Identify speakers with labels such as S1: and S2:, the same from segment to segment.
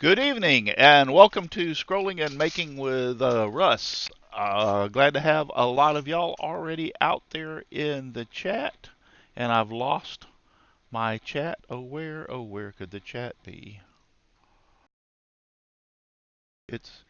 S1: Good evening and welcome to Scrolling and Making with Russ. Glad to have a lot of y'all already out there in the chat. And I've lost my chat. Oh, where could the chat be? It's.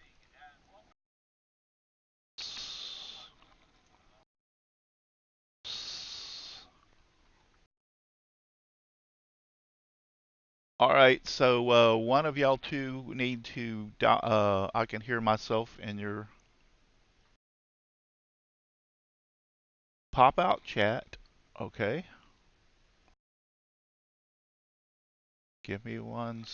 S1: All right, so one of y'all two need to. I can hear myself in your pop out chat. Okay, give me one.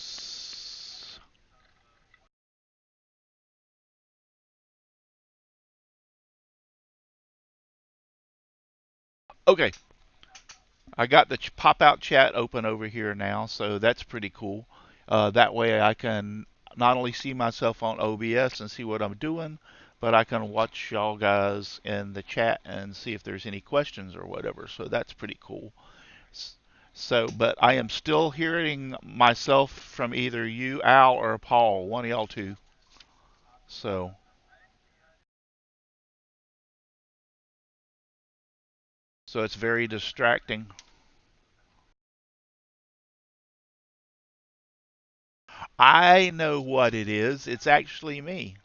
S1: Okay, I got the pop-out chat open over here now, so that's pretty cool. That way I can not only see myself on OBS and see what I'm doing, but I can watch y'all guys in the chat and see if there's any questions or whatever. So that's pretty cool. So, but I am still hearing myself from either you, Al, or Paul, one of y'all two. So, so it's very distracting. I know what it is. It's actually me.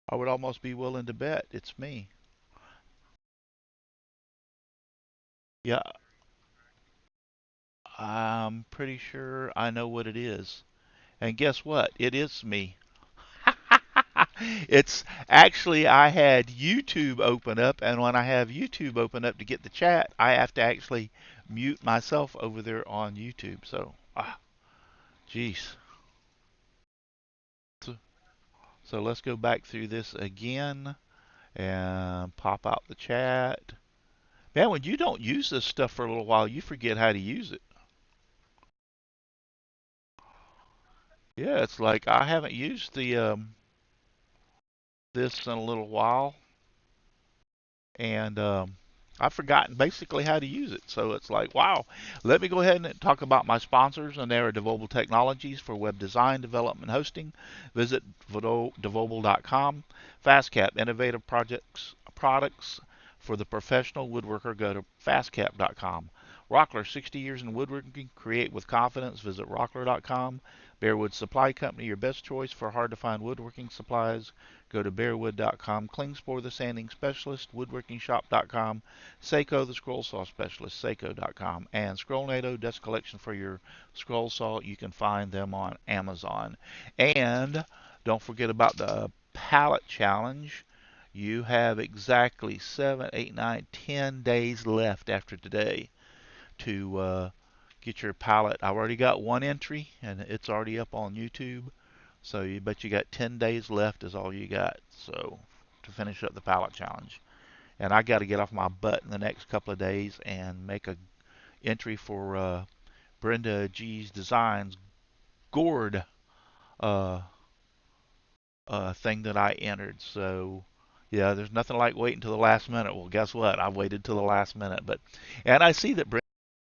S1: I would almost be willing to bet it's me. Yeah, I'm pretty sure I know what it is. And guess what? It is me. It's actually, I had YouTube open up, and when I have YouTube open up to get the chat, I have to actually mute myself over there on YouTube. So, jeez. So, so let's go back through this again and pop out the chat. Man, when you don't use this stuff for a little while, you forget how to use it. Yeah, it's like I haven't used the this in a little while, and I've forgotten basically how to use it. So it's like, wow. Let me go ahead and talk about my sponsors, and they are Devobal Technologies for web design, development, hosting. Visit devobal.com. FastCap, innovative products for the professional woodworker. Go to fastcap.com. Rockler, 60 years in woodworking. Create with confidence. Visit rockler.com. Bearwood Supply Company, your best choice for hard to find woodworking supplies. Go to bearwood.com. Klingspor, the sanding specialist, woodworkingshop.com. Seiko, the scroll saw specialist, seiko.com. And Scrollnado, desk collection for your scroll saw. You can find them on Amazon. And don't forget about the palette challenge. You have exactly 7, 8, 9, 10 days left after today to get your palette. I've already got one entry, and it's already up on YouTube. So you bet you got 10 days left is all you got. So to finish up the palette challenge. And I got to get off my butt in the next couple of days and make a entry for Brenda G's Designs gourd uh, thing that I entered. So yeah, there's nothing like waiting till the last minute. Well, guess what? I waited till the last minute, but and I see that Brenda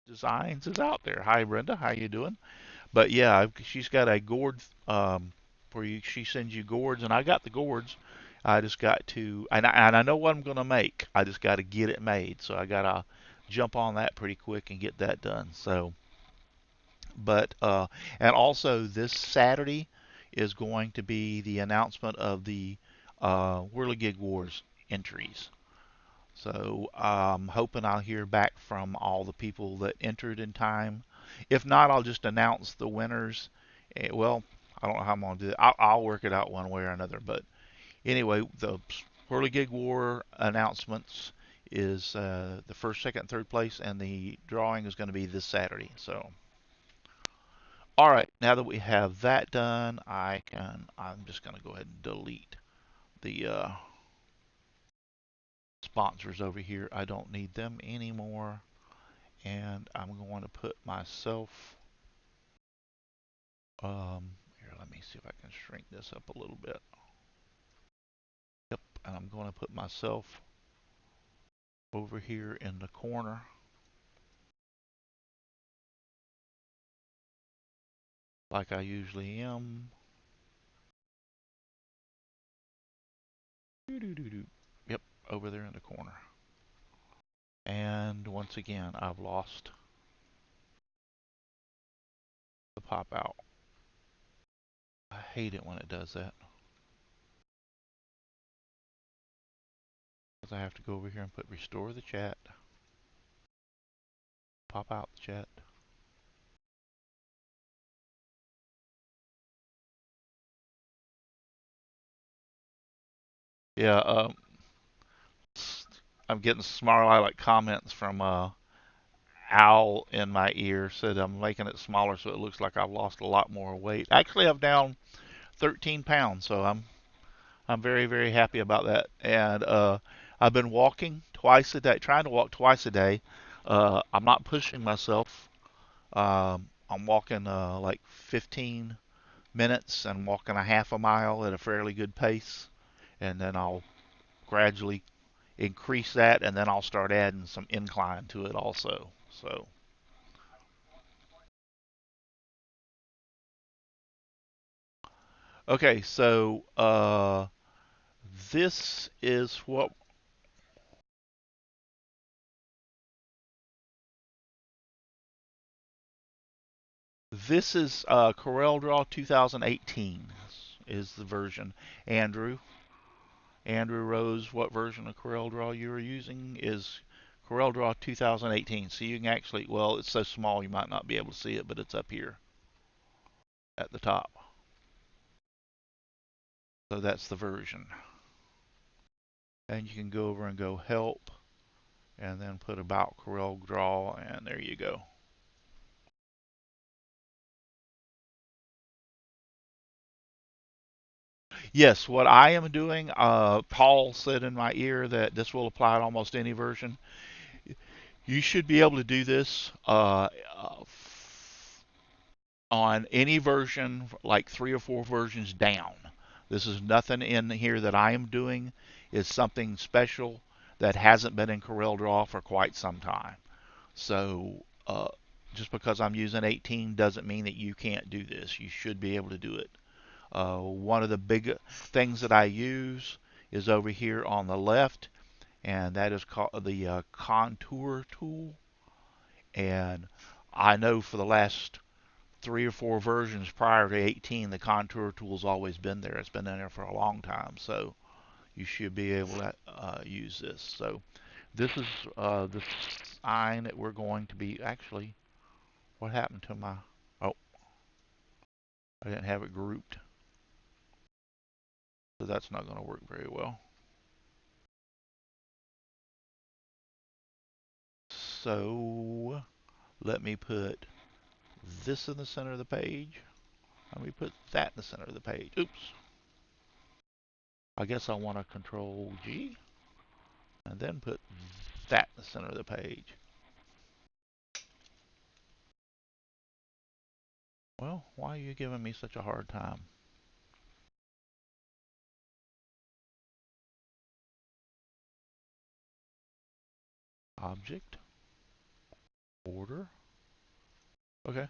S1: Designs is out there. Hi, Brenda. How you doing? But yeah, she's got a gourd where she sends you gourds, and I got the gourds. I just got to, and I know what I'm gonna make. I just got to get it made. So I gotta jump on that pretty quick and get that done. So, but and also this Saturday is going to be the announcement of the Whirligig Wars entries. So I'm hoping I'll hear back from all the people that entered in time. If not, I'll just announce the winners. Well, I don't know how I'm going to do it. I'll work it out one way or another. But anyway, the Whirligig War announcements is the first, second, third place, and the drawing is going to be this Saturday. So, all right, now that we have that done, I'm just going to go ahead and delete the sponsors over here. I don't need them anymore. And I'm going to put myself, here, let me see if I can shrink this up a little bit. Yep, and I'm going to put myself over here in the corner. like I usually am. Yep, over there in the corner. And once again, I've lost the pop out. I hate it when it does that. Because I have to go over here and put restore the chat. Pop out the chat. Yeah, I'm getting smiley comments from Owl in my ear. Said I'm making it smaller so it looks like I've lost a lot more weight. Actually, I'm down 13 pounds, so I'm very, very happy about that. And I've been walking twice a day, trying to walk twice a day. I'm not pushing myself. I'm walking like 15 minutes and walking a half a mile at a fairly good pace. And then I'll gradually increase that, and then I'll start adding some incline to it also. So, okay, so this is what this is CorelDraw 2018 is the version. Andrew, Andrew Rose, what version of CorelDraw you are using is CorelDraw 2018. So you can actually, well, it's so small you might not be able to see it, but it's up here at the top. So that's the version. And you can go over and go help and then put about CorelDraw, and there you go. Yes, what I am doing, Paul said in my ear that this will apply to almost any version. You should be able to do this on any version, like 3 or 4 versions down. This is nothing in here that I am doing. Is something special that hasn't been in CorelDraw for quite some time. So just because I'm using 18 doesn't mean that you can't do this. You should be able to do it. One of the big things that I use is over here on the left, and that is called the contour tool. And I know for the last 3 or 4 versions prior to 18, the contour tool's always been there. It's been in there for a long time, so you should be able to use this. So this is the sign that we're going to be actually. What happened to my? Oh, I didn't have it grouped, so that's not going to work very well. So let me put this in the center of the page. Let me put that in the center of the page. Oops. I guess I want to control G and then put that in the center of the page. Well, why are you giving me such a hard time? Object, order. Okay.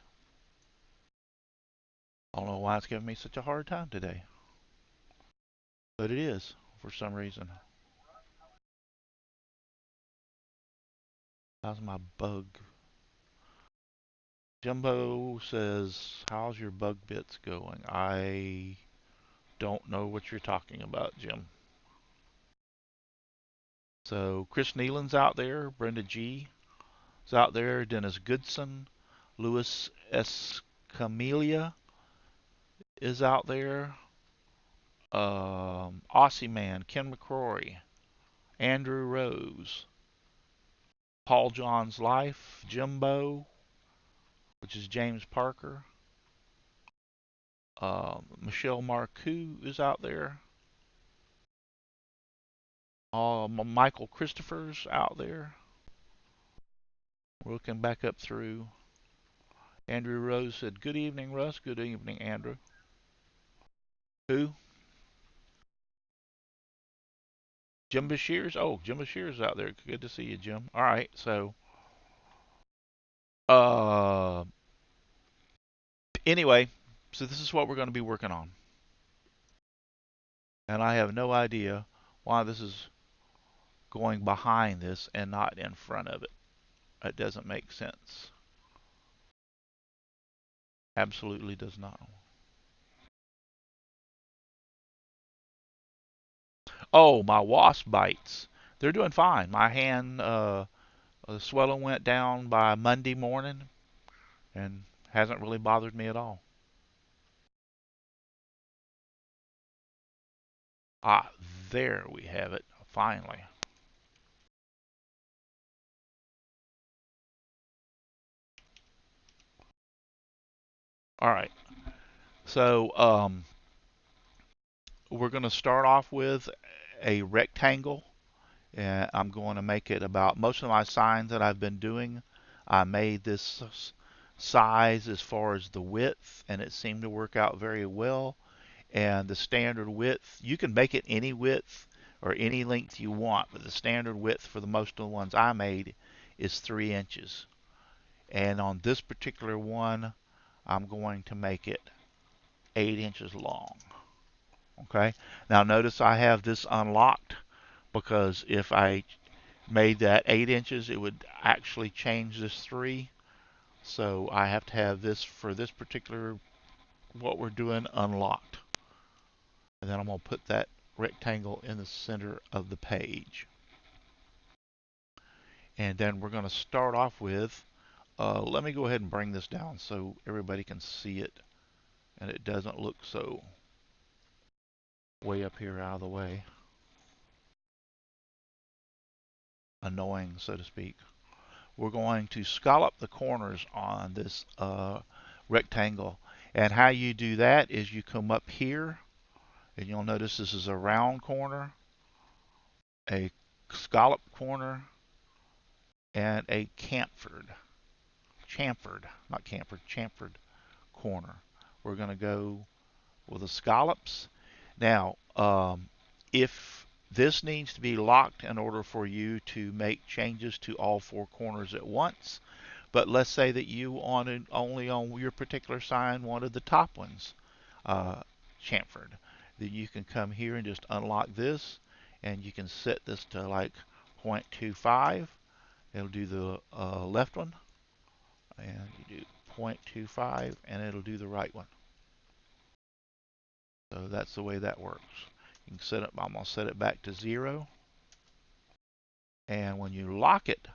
S1: I don't know why it's giving me such a hard time today, but it is for some reason. How's my bug? Jumbo says, how's your bug bits going? I don't know what you're talking about, Jim. So Chris Nealon's out there, Brenda G is out there, Dennis Goodson, Louis Escamilla is out there, Aussie Man, Ken McCrory, Andrew Rose, Paul John's Life, Jimbo, which is James Parker, Michelle Marcoux is out there, Michael Christopher's out there. We're looking back up through. Andrew Rose said, good evening, Russ. Good evening, Andrew. Who? Jim Bashir's? Oh, Jim Bashir's out there. Good to see you, Jim. All right, so uh, anyway, So this is what we're going to be working on. And I have no idea why this is going behind this and not in front of it. It doesn't make sense. Absolutely does not. Oh, my wasp bites. They're doing fine. My hand, the swelling went down by Monday morning and hasn't really bothered me at all. Ah, there we have it, finally. All right. So, we're going to start off with a rectangle. And I'm going to make it about most of my signs that I've been doing. I made this size as far as the width, and it seemed to work out very well. And the standard width, you can make it any width or any length you want, but the standard width for the most of the ones I made is 3 inches. And on this particular one, I'm going to make it 8 inches long. Okay. Now notice I have this unlocked because if I made that 8 inches, it would actually change this 3. So I have to have this for this particular, what we're doing, unlocked. And then I'm going to put that rectangle in the center of the page. And then we're going to start off with, let me go ahead and bring this down so everybody can see it and it doesn't look so way up here out of the way. Annoying, so to speak. We're going to scallop the corners on this rectangle. And how you do that is you come up here, and you'll notice this is a round corner, a scallop corner, and a chamfered corner. We're going to go with the scallops. Now, if this needs to be locked in order for you to make changes to all 4 corners at once, but let's say that you wanted only on your particular sign wanted the top ones uh, chamfered. Then you can come here and just unlock this, and you can set this to like 0.25. It'll do the left one, and you do 0.25, and it'll do the right one. So that's the way that works. You can set it. I'm gonna set it back to 0, and when you lock it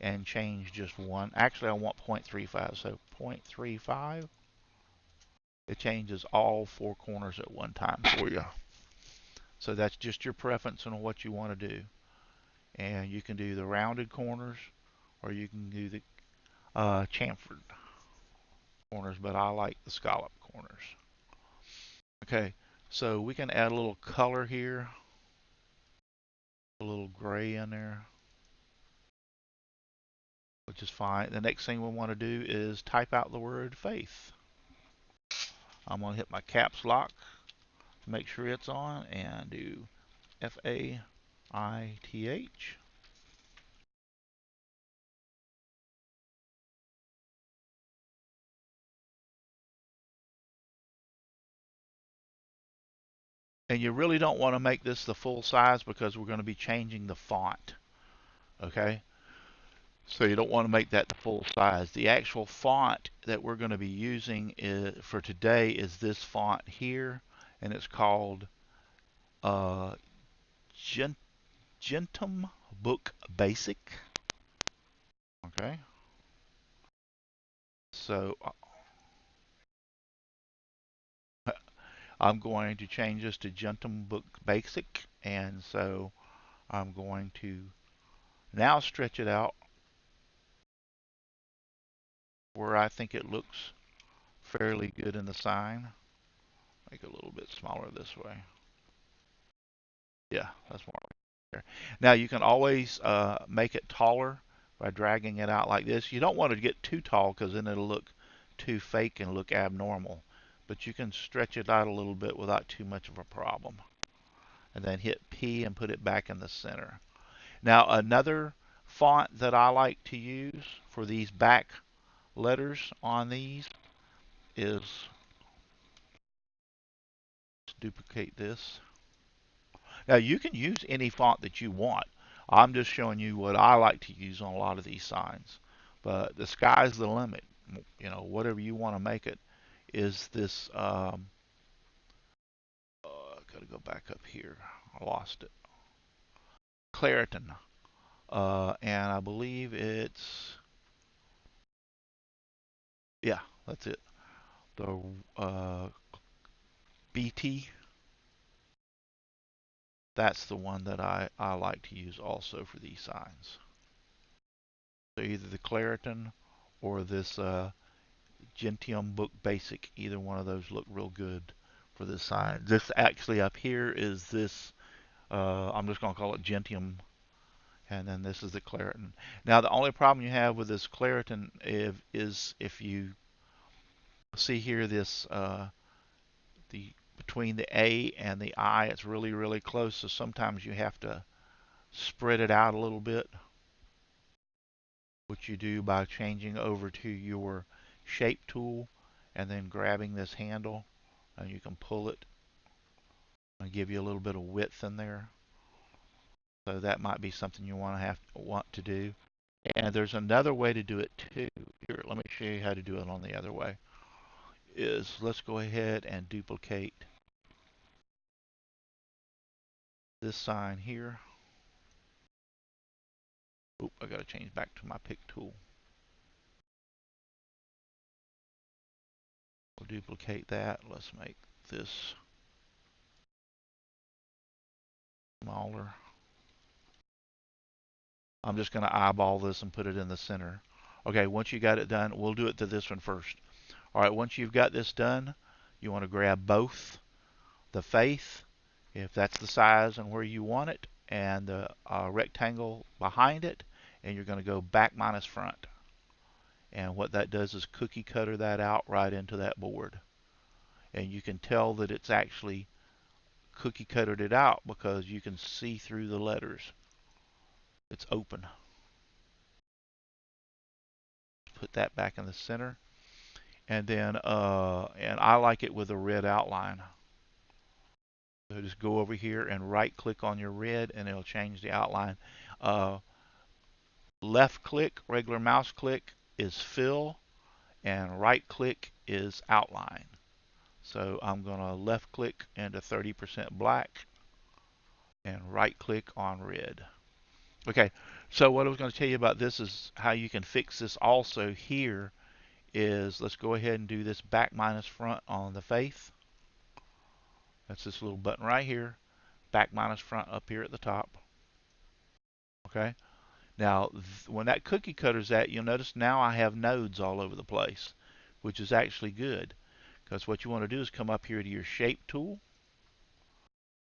S1: and change just one, actually I want 0.35, so 0.35. It changes all 4 corners at one time for you. So that's just your preference on what you want to do. And you can do the rounded corners or you can do the chamfered corners, but I like the scallop corners. Okay, so we can add a little color here, a little gray in there, which is fine. The next thing we want to do is type out the word faith. I'm going to hit my caps lock to make sure it's on and do Faith. And you really don't want to make this the full size because we're going to be changing the font. Okay? So you don't want to make that the full size. The actual font that we're going to be using for today is this font here, and it's called uh, Gentum Book Basic. Okay? So I'm going to change this to Gentum Book Basic, and so I'm going to now stretch it out where I think it looks fairly good in the sign. Make it a little bit smaller this way. Yeah, that's more like there. Now you can always make it taller by dragging it out like this. You don't want to get too tall because then it'll look too fake and look abnormal. But you can stretch it out a little bit without too much of a problem. And then hit P and put it back in the center. Now another font that I like to use for these back letters on these is duplicate this. Now you can use any font that you want. I'm just showing you what I like to use on a lot of these signs. But the sky's the limit. Whatever you want to make it. Is this, gotta go back up here. I lost it. Claritin. And I believe it's, yeah, that's it. The BT, that's the one that I like to use also for these signs. So either the Claritin or this Gentium Book Basic, either one of those look real good for this sign. This actually up here is this, I'm just going to call it Gentium, and then this is the Claritin. Now the only problem you have with this Claritin is if you see here this, the between the A and the I, it's really, really close, so sometimes you have to spread it out a little bit, which you do by changing over to your shape tool and then grabbing this handle, and you can pull it and give you a little bit of width in there. So that might be something you want to do. And there's another way to do it too. Here, let me show you how to do it on the other way. Let's go ahead and duplicate this sign here. Oop, I gotta change back to my pick tool. We'll duplicate that. Let's make this smaller. I'm just going to eyeball this and put it in the center. Okay, once you got it done, we'll do it to this one first. All right, once you've got this done, you want to grab both the faith, if that's the size and where you want it, and the rectangle behind it, and you're going to go back minus front. And what that does is cookie cutter that out right into that board. And you can tell that it's actually cookie cuttered it out because you can see through the letters. It's open. Put that back in the center. And then, and I like it with a red outline. So just go over here and right click on your red and it'll change the outline. Uh, Left click, regular mouse click is fill, and right click is outline. So I'm going to left click into 30% black and right click on red. Okay, so what I was going to tell you about this is how you can fix this also here is, let's go ahead and do this back minus front on the faith. That's this little button right here, back minus front up here at the top. Okay, now when that cookie cutter's at, you'll notice now I have nodes all over the place, which is actually good, because what you want to do is come up here to your shape tool,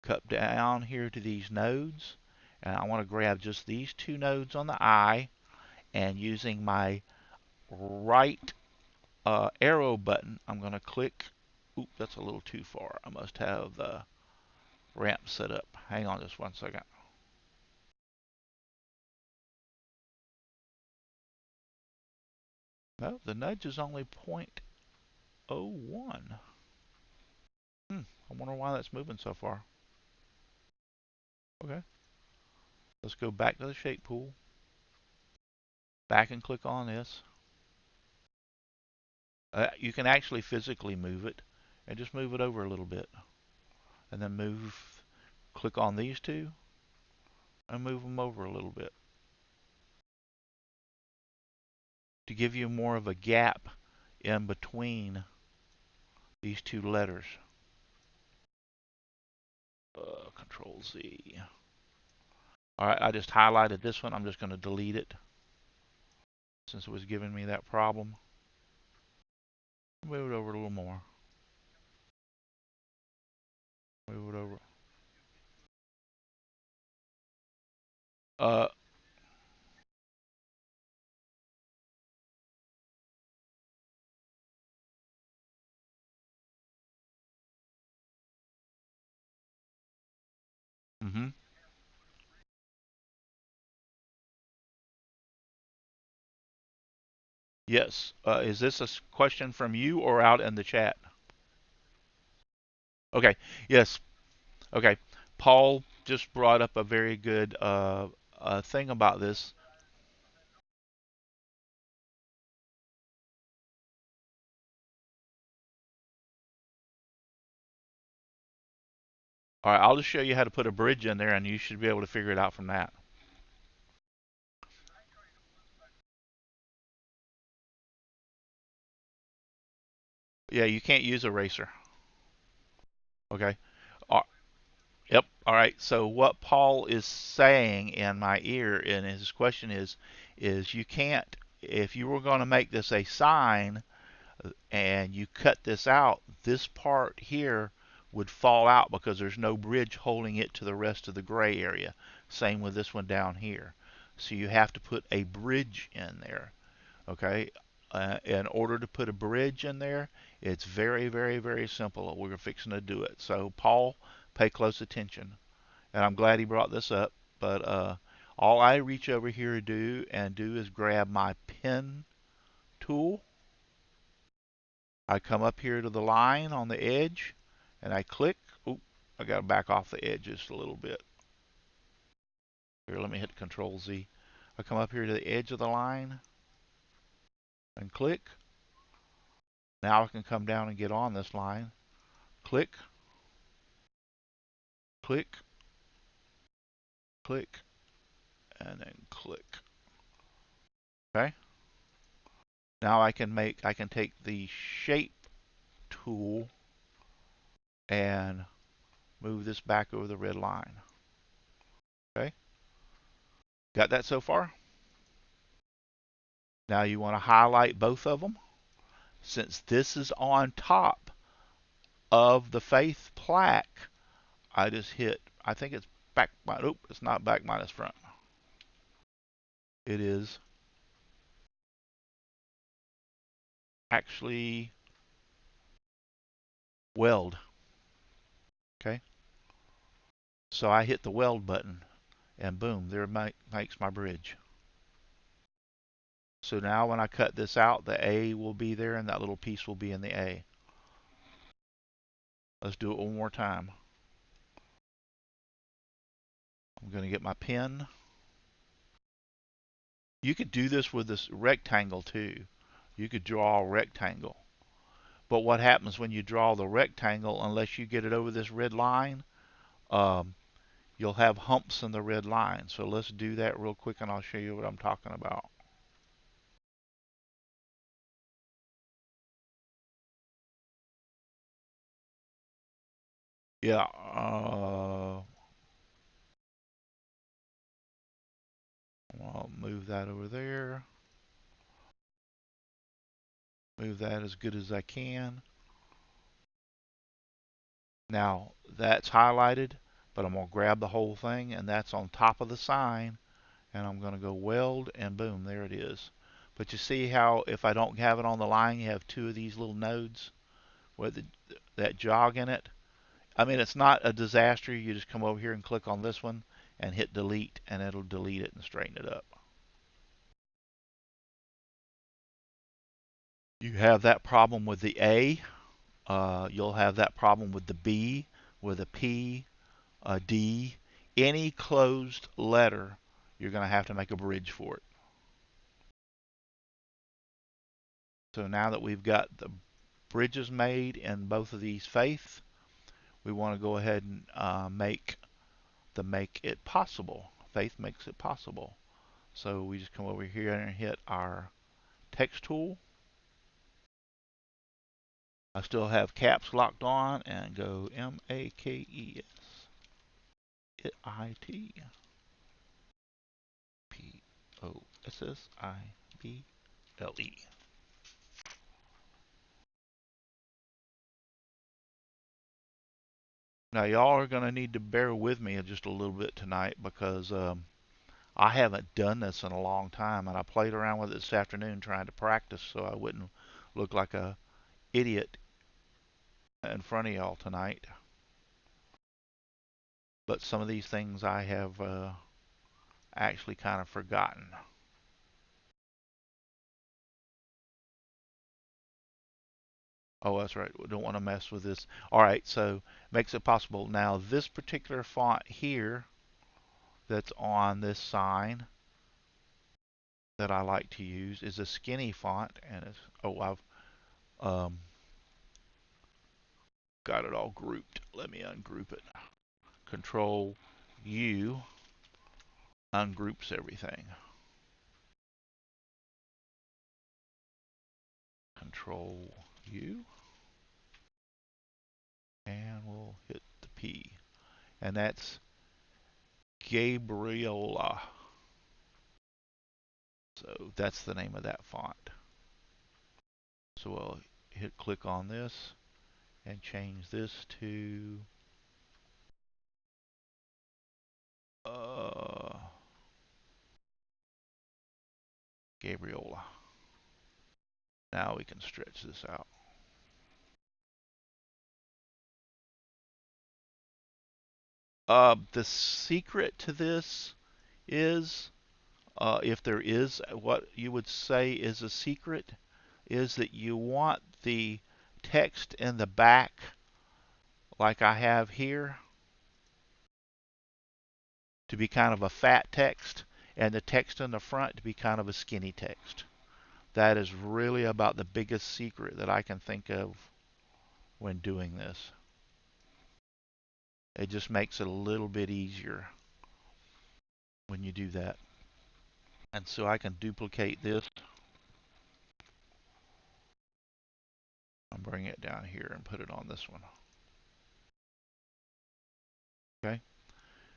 S1: cut down here to these nodes, and I want to grab just these two nodes on the eye, and using my right arrow button, I'm going to click. Oop, that's a little too far. I must have the ramp set up. Hang on just 1 second. No, the nudge is only 0.01. I wonder why that's moving so far. Okay, let's go back to the shape pool. Back and click on this. You can actually physically move it, and just move it over a little bit. And then click on these two, and move them over a little bit. To give you more of a gap in between these two letters. Control Z. Alright, I just highlighted this one. I'm just going to delete it since it was giving me that problem. Move it over a little more. Move it over. Uh, mm-hmm. Yes. Is this a question from you or out in the chat? Okay. Yes. Okay. Paul just brought up a very good thing about this. All right, I'll just show you how to put a bridge in there, and you should be able to figure it out from that. Yeah, you can't use eraser. Okay. Uh, yep. All right. So what Paul is saying in my ear, and his question is you can't. If you were going to make this a sign and you cut this out, this part here would fall out because there's no bridge holding it to the rest of the gray area. Same with this one down here. So you have to put a bridge in there. Okay. In order to put a bridge in there, it's very, very, very simple. We're fixing to do it. So, Paul, pay close attention. And I'm glad he brought this up. But all I reach over here to do is grab my pen tool. I come up here to the line on the edge, and I click. Oop, I got to back off the edge just a little bit. Here, let me hit Control Z. I come up here to the edge of the line and click. Now I can come down and get on this line. Click, click, click, and then click. Okay. Now I can take the shape tool and move this back over the red line. Okay. Got that so far? Now you want to highlight both of them. Since this is on top of the faith plaque, I just hit, I think it's back, nope, it's not back minus front. It is actually weld. Okay. So I hit the weld button and boom, there makes my bridge. So now when I cut this out, the A will be there and that little piece will be in the A. Let's do it one more time. I'm going to get my pen. You could do this with this rectangle too. You could draw a rectangle. But what happens when you draw the rectangle, unless you get it over this red line, um, you'll have humps in the red line. So let's do that real quick and I'll show you what I'm talking about. Yeah, I'll move that over there. Move that as good as I can. Now that's highlighted, but I'm going to grab the whole thing and that's on top of the sign and I'm going to go weld and boom, there it is. But you see how if I don't have it on the line, you have two of these little nodes with that jog in it. I mean, it's not a disaster. You just come over here and click on this one and hit delete and it'll delete it and straighten it up. You have that problem with the A. You'll have that problem with the B, with a P, a D. Any closed letter, you're going to have to make a bridge for it. So now that we've got the bridges made in both of these faiths, we want to go ahead and make it possible. Faith makes it possible. So we just come over here and hit our text tool. I still have caps locked on and go MAKESPOSSIBLE. Now y'all are going to need to bear with me just a little bit tonight because I haven't done this in a long time and I played around with it this afternoon trying to practice so I wouldn't look like a idiot in front of y'all tonight. But some of these things I have actually kind of forgotten. Oh, that's right. We don't want to mess with this. All right, so makes it possible. Now, this particular font here that's on this sign that I like to use is a skinny font, and it's, oh, I've got it all grouped. Let me ungroup it. Control U ungroups everything. Control U, and we'll hit the P, and that's Gabriola. So that's the name of that font. So we'll hit click on this and change this to uh, Gabriola. Now we can stretch this out. The secret to this is, if there is what you would say is a secret, is that you want the text in the back, like I have here, to be kind of a fat text, and the text in the front to be kind of a skinny text. That is really about the biggest secret that I can think of when doing this. It just makes it a little bit easier when you do that. And so I can duplicate this and bring it down here and put it on this one. Okay.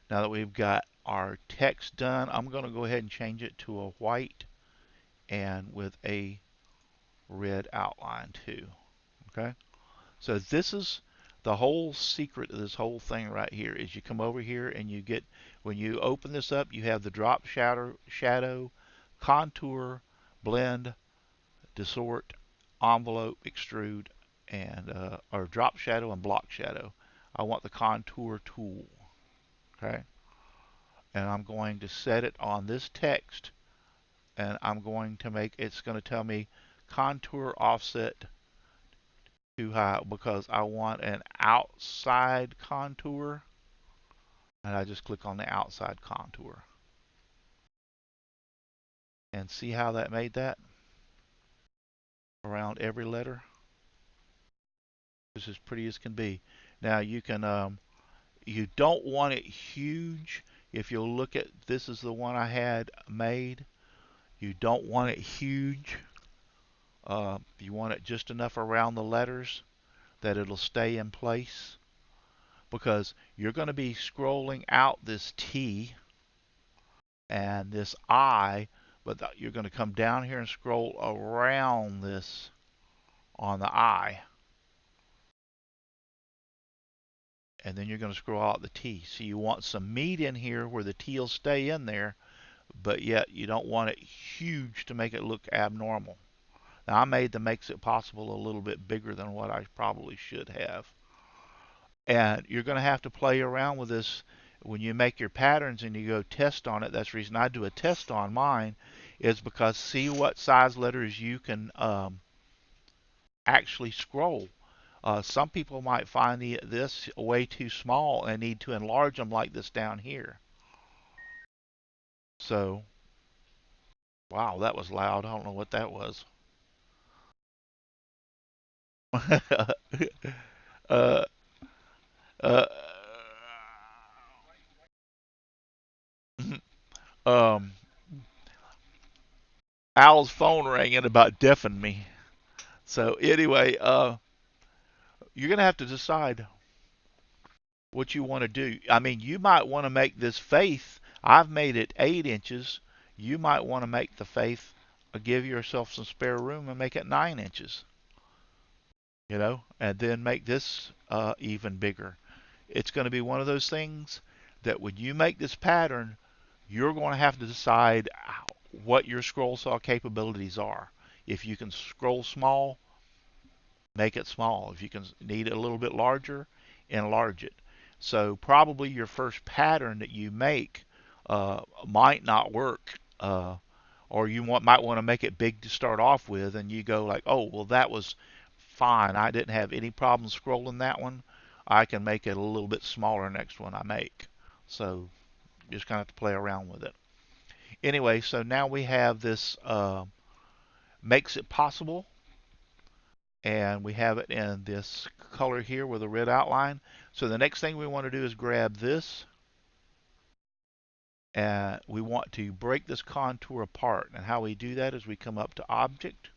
S1: Now that we've got our text done, I'm going to go ahead and change it to a white and with a red outline too. Okay. So this is the whole secret of this whole thing right here is you come over here and you get, when you open this up, you have the drop shadow, contour, blend, distort, envelope, extrude, and or drop shadow and block shadow. I want the contour tool. Okay. And I'm going to set it on this text, and I'm going to make, it's going to tell me contour offset too high because I want an outside contour, and I just click on the outside contour and see how that made that around every letter. This is pretty as can be. Now you can you don't want it huge. If you'll look at, this is the one I had made. You don't want it huge. You want it just enough around the letters that it'll stay in place, because you're going to be scrolling out this T and this I, but you're going to come down here and scroll around this on the I, and then you're going to scroll out the T. So you want some meat in here where the T will stay in there, but yet you don't want it huge to make it look abnormal. Now I made the makes it possible a little bit bigger than what I probably should have. And you're going to have to play around with this when you make your patterns and you go test on it. That's the reason I do a test on mine, is because see what size letters you can actually scroll. Some people might find this way too small and need to enlarge them like this down here. So, wow, that was loud. I don't know what that was. uh, uh, um, Al's phone rang and about deafened me. So anyway, you're gonna have to decide what you want to do. I mean, you might want to make this faith. I've made it 8 inches. You might want to make the faith, give yourself some spare room and make it 9 inches. And then make this even bigger. It's going to be one of those things that when you make this pattern, you're going to have to decide what your scroll saw capabilities are. If you can scroll small, make it small. If you can need it a little bit larger, enlarge it. So probably your first pattern that you make might not work, or you might want to make it big to start off with, and you go like, oh, well, that was fine. I didn't have any problem scrolling that one. I can make it a little bit smaller next one I make. So just kind of have to play around with it. Anyway, so now we have this makes it possible, and we have it in this color here with a red outline. So the next thing we want to do is grab this, and we want to break this contour apart. And how we do that is we come up to Object,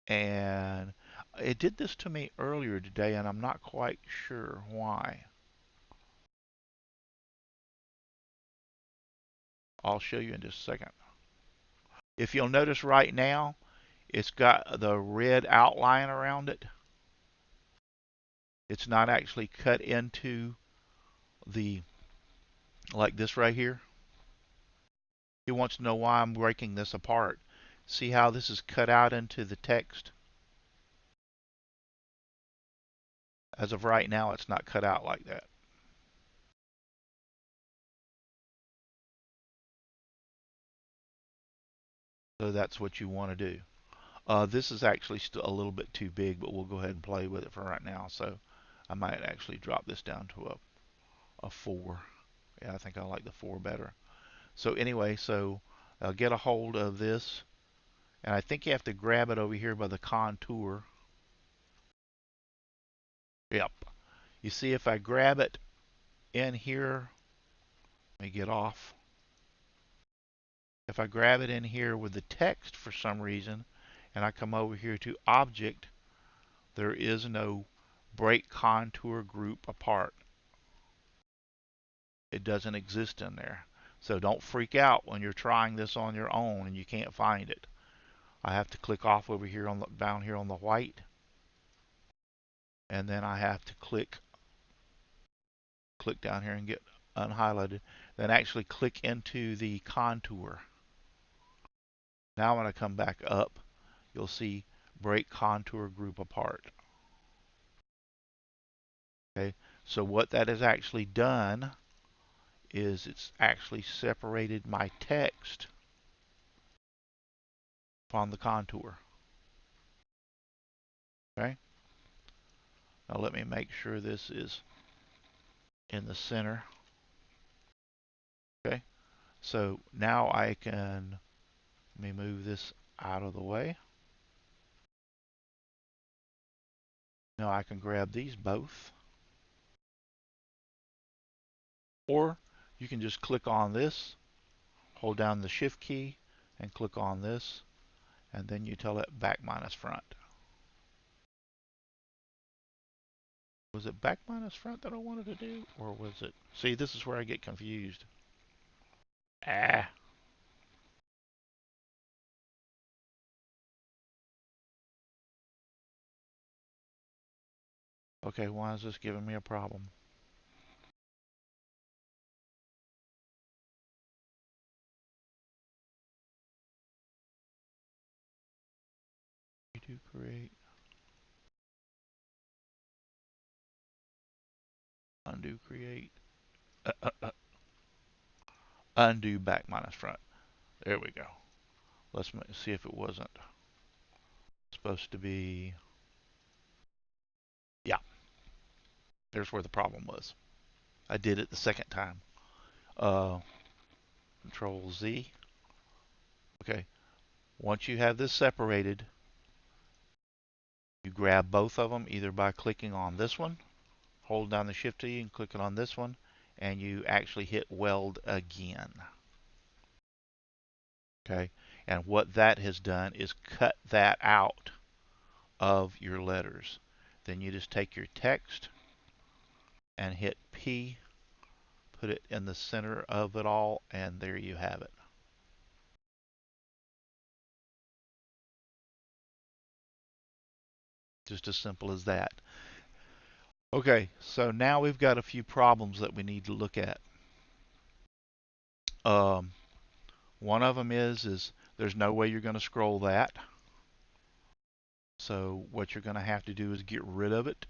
S1: and it did this to me earlier today, and I'm not quite sure why. I'll show you in just a second. If you'll notice right now, it's got the red outline around it. It's not actually cut into the, like this right here. He wants to know why I'm breaking this apart. See how this is cut out into the text? As of right now, it's not cut out like that. So that's what you want to do. This is actually still a little bit too big, but we'll go ahead and play with it for right now. So I might actually drop this down to a 4. Yeah, I think I like the 4 better. So anyway, so get a hold of this, and I think you have to grab it over here by the contour. Yep. You see, if I grab it in here, let me get off. If I grab it in here with the text for some reason, and I come over here to Object, there is no break contour group apart. It doesn't exist in there. So don't freak out when you're trying this on your own and you can't find it. I have to click off over here on the, down here on the white, and then I have to click down here and get unhighlighted, then actually click into the contour. Now when I come back up, you'll see break contour group apart. Okay, so what that has actually done is it's actually separated my text from the contour. Okay, now let me make sure this is in the center. Okay, so now I can, let me move this out of the way. Now I can grab these both, or you can just click on this, hold down the shift key and click on this, and then you tell it back minus front. Was it back minus front that I wanted to do, or was it? See, this is where I get confused. Ah. Okay, why is this giving me a problem? Redo create. Undo create. Undo back minus front. There we go. Let's see if it wasn't supposed to be. Yeah, there's where the problem was. I did it the second time. Uh, Control Z. Okay, once you have this separated, you grab both of them either by clicking on this one, hold down the shift key and click it on this one, and you actually hit weld again. Okay, and what that has done is cut that out of your letters. Then you just take your text and hit P, put it in the center of it all, and there you have it. Just as simple as that. Okay, so now we've got a few problems that we need to look at. Um, One of them is there's no way you're going to scroll that. So what you're going to have to do is get rid of it.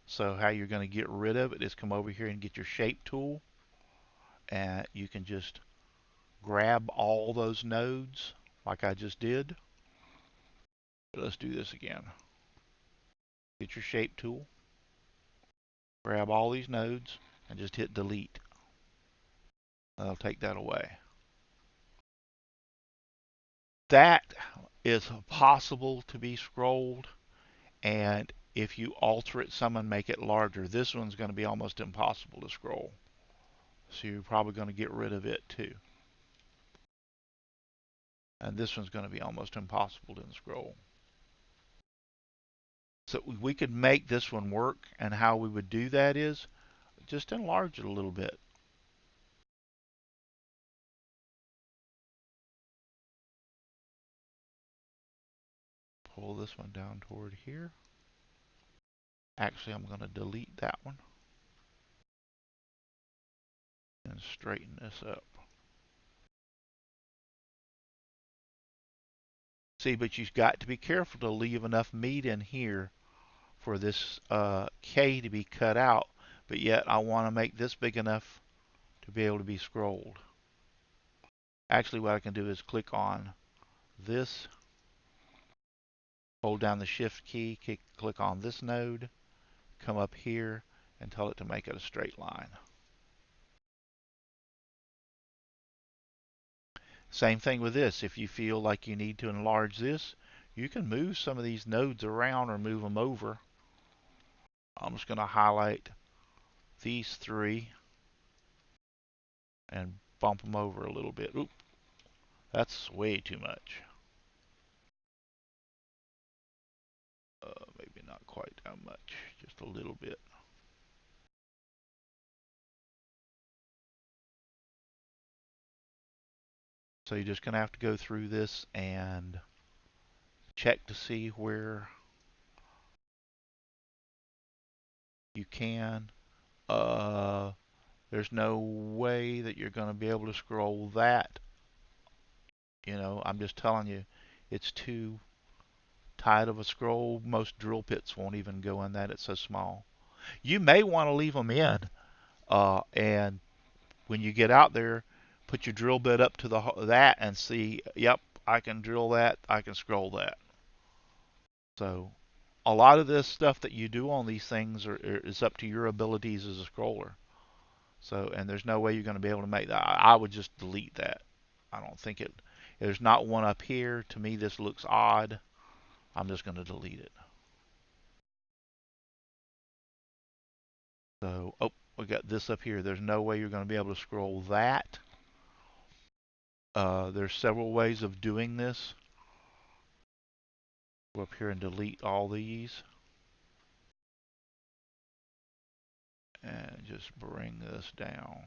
S1: So how you're going to get rid of it is come over here and get your shape tool, and you can just grab all those nodes like I just did, Let's do this again. Get your shape tool, grab all these nodes, and just hit delete. That'll take that away. That is possible to be scrolled, and if you alter it some and make it larger, this one's going to be almost impossible to scroll. So you're probably going to get rid of it too. And this one's going to be almost impossible to scroll. So we could make this one work, and how we would do that is just enlarge it a little bit. Pull this one down toward here. Actually, I'm going to delete that one and straighten this up. See, but you've got to be careful to leave enough meat in here for this K to be cut out, but yet I want to make this big enough to be able to be scrolled. Actually, what I can do is click on this, hold down the shift key, click on this node, come up here and tell it to make it a straight line. Same thing with this. If you feel like you need to enlarge this, you can move some of these nodes around or move them over. I'm just going to highlight these three and bump them over a little bit. Oop, that's way too much. Maybe not quite that much, just a little bit. So you're just going to have to go through this and check to see where you can. There's no way that you're going to be able to scroll that. You know, I'm just telling you, it's too tight of a scroll. Most drill bits won't even go in that. It's so small. You may want to leave them in, and when you get out there, put your drill bit up to that and see, yep, I can drill that, I can scroll that. So a lot of this stuff that you do on these things is up to your abilities as a scroller. So, and there's no way you're going to be able to make that. I would just delete that. I don't think it. There's not one up here. To me, this looks odd. I'm just going to delete it. So, oh, we got this up here. There's no way you're going to be able to scroll that. There's several ways of doing this. Go up here and delete all these. And just bring this down.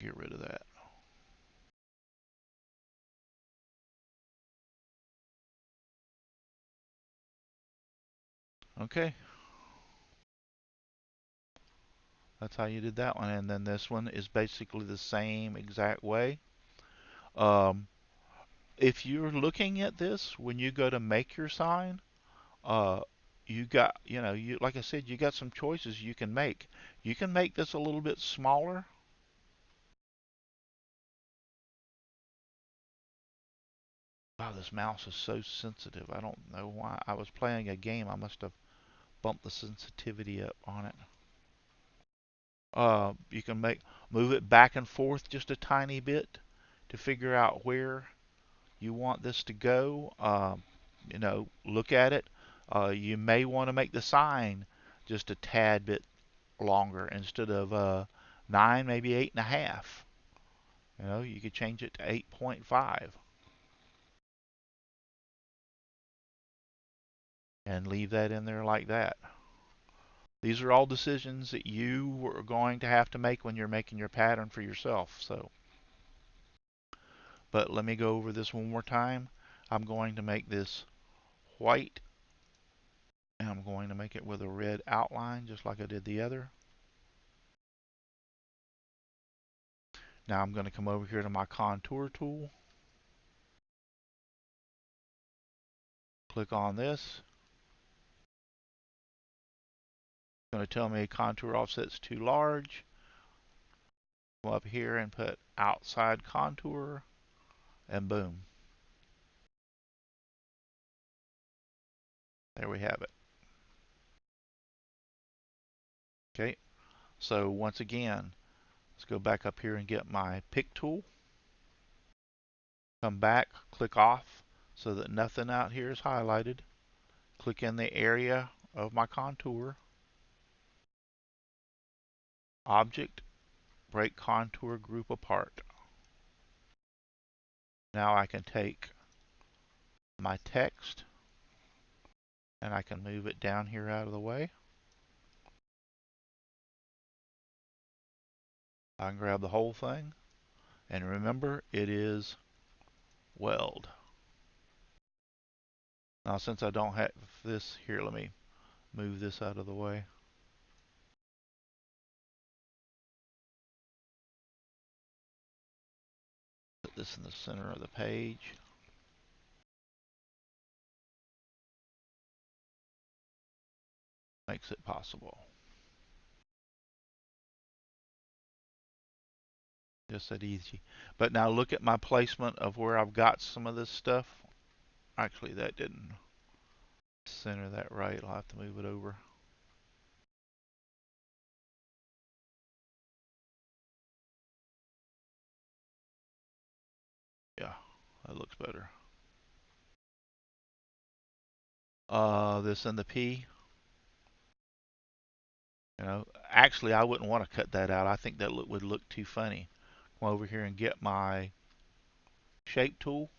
S1: Get rid of that. Okay. That's how you did that one. And then this one is basically the same exact way. Um, if you're looking at this, when you go to make your sign, uh, you got, you like I said, you got some choices you can make. You can make this a little bit smaller. Wow, this mouse is so sensitive. I don't know why. I was playing a game. I must have bumped the sensitivity up on it. You can move it back and forth just a tiny bit to figure out where you want this to go. Look at it. You may want to make the sign just a tad bit longer instead of 9, maybe 8.5. You could change it to 8.5 and leave that in there like that. These are all decisions that you are going to have to make when you're making your pattern for yourself. But let me go over this one more time. I'm going to make this white, and I'm going to make it with a red outline just like I did the other. Now I'm going to come over here to my contour tool, click on this. It's going to tell me contour offset's too large. Come up here and put outside contour, and boom. There we have it. Okay, so once again, let's go back up here and get my pick tool. Come back, click off so that nothing out here is highlighted. Click in the area of my contour. Object, break contour group apart. Now I can take my text and I can move it down here out of the way. I can grab the whole thing, and remember, it is weld. Now since I don't have this here, let me move this out of the way. Put this in the center of the page. Makes it possible. Just that easy. But now look at my placement of where I've got some of this stuff. Actually, that didn't center that right. I'll have to move it over. Yeah, that looks better. This and the P. Actually, I wouldn't want to cut that out. I think that would look too funny. Come over here and get my shape tool.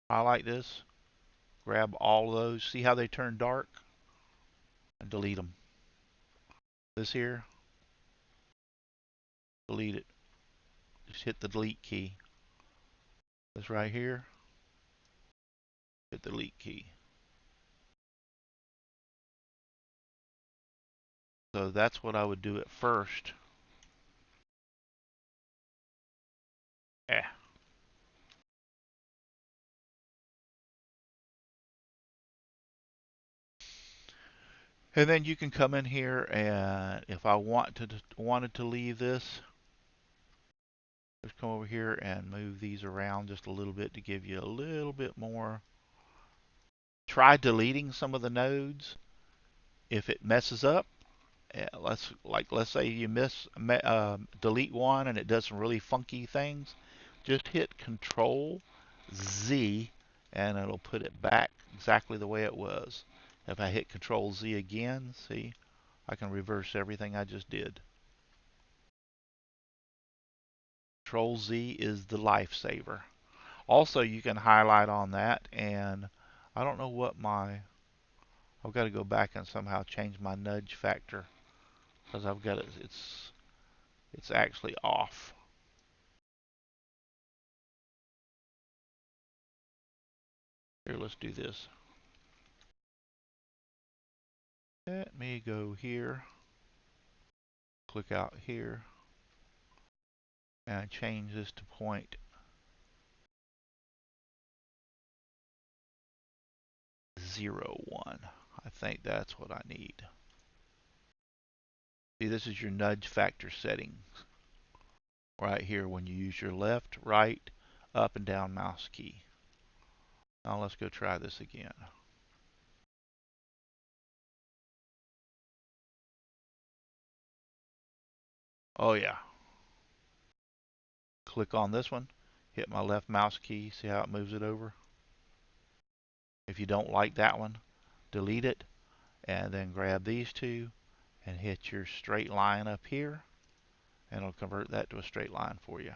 S1: Highlight this. Grab all of those. See how they turn dark? And delete them. This here, delete it. Just hit the delete key. This right here, hit the delete key. So that's what I would do at first. Eh. And then you can come in here, and if I wanted to leave this, just come over here and move these around just a little bit to give you a little bit more. Try deleting some of the nodes. If it messes up, let's say you delete one and it does some really funky things, just hit Control Z and it'll put it back exactly the way it was. If I hit Control Z again, see, I can reverse everything I just did. Control Z is the lifesaver. Also, you can highlight on that, and I don't know what I've got to go back and somehow change my nudge factor because I've got it's actually off. Here, let's do this. Let me go here, click out here, and change this to 0.01. I think that's what I need. See, this is your nudge factor settings right here when you use your left, right, up, and down mouse key. Now let's go try this again. Oh yeah. Click on this one, hit my left mouse key, see how it moves it over? If you don't like that one, delete it, and then grab these two and hit your straight line up here, and it'll convert that to a straight line for you.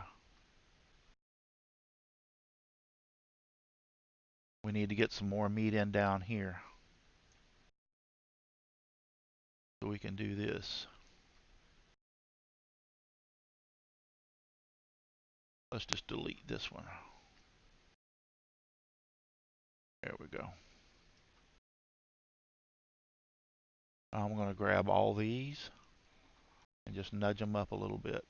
S1: We need to get some more meat in down here. So we can do this. Let's just delete this one. There we go. I'm going to grab all these and just nudge them up a little bit.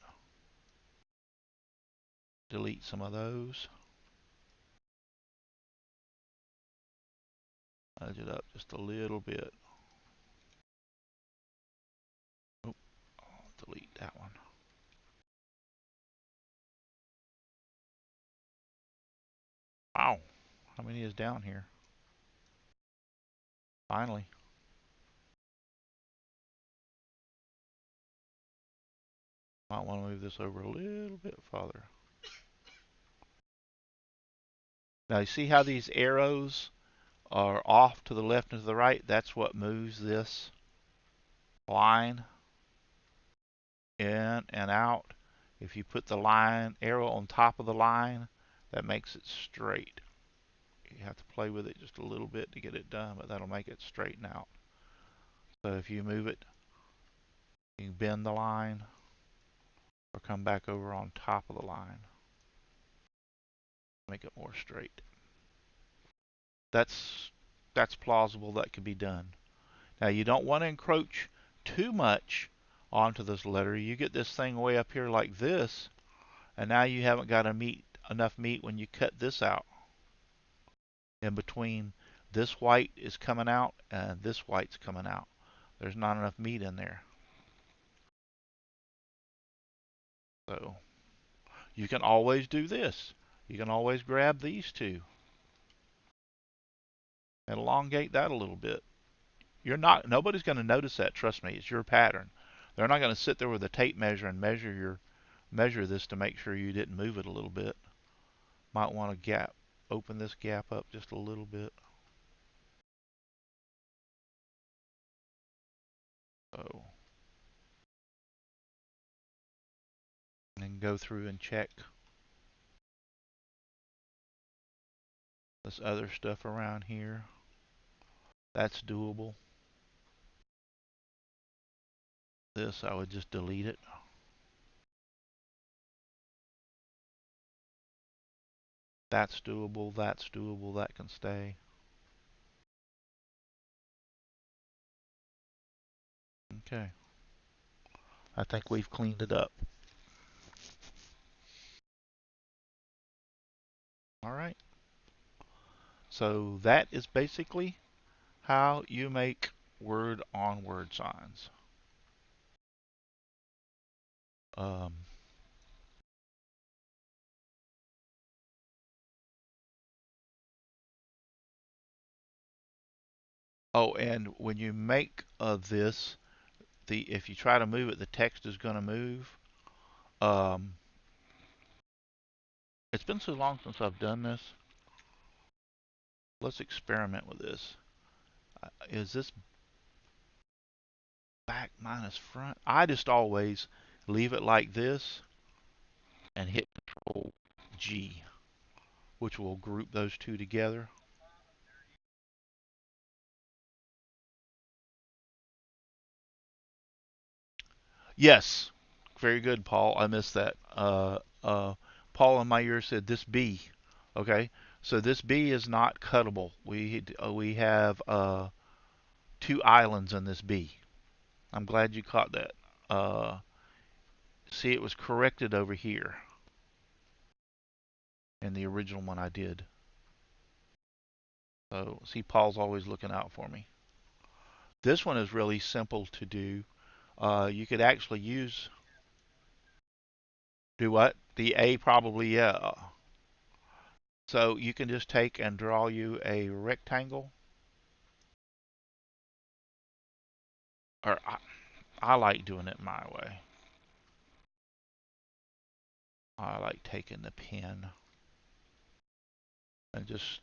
S1: Delete some of those. Nudge it up just a little bit. Oh, I'll delete that one. Wow. How many is down here? Finally. Might want to move this over a little bit farther. Now you see how these arrows are off to the left and to the right? That's what moves this line in and out. If you put the line arrow on top of the line, that makes it straight. You have to play with it just a little bit to get it done, but that'll make it straighten out. So if you move it, you bend the line or come back over on top of the line. Make it more straight. That's plausible. That could be done. Now you don't want to encroach too much onto this letter. You get this thing way up here like this, and now you haven't got enough meat when you cut this out. In between, this white is coming out and this white's coming out. There's not enough meat in there. So you can always do this. You can always grab these two and elongate that a little bit. Nobody's going to notice that. Trust me, it's your pattern. They're not going to sit there with a tape measure and measure this to make sure you didn't move it a little bit. Might want to open this gap up just a little bit. So, and then go through and check this other stuff around here. That's doable. This, I would just delete it. That's doable. That's doable. That can stay. Okay. I think we've cleaned it up. All right. So that is basically how you make word-on-word signs. Um, oh, and when you make this, if you try to move it, the text is going to move. Um, it's been so long since I've done this. Let's experiment with this. Is this back minus front? I just always leave it like this and hit Control G, which will group those two together. Yes, very good, Paul. I missed that. Paul in my ear said this B. Okay, so this B is not cuttable. We have two islands in this B. I'm glad you caught that. See, it was corrected over here in the original one I did. So see, Paul's always looking out for me. This one is really simple to do. You could actually do what? The A probably, yeah. So you can just take and draw you a rectangle. Or I like doing it my way. I like taking the pen and just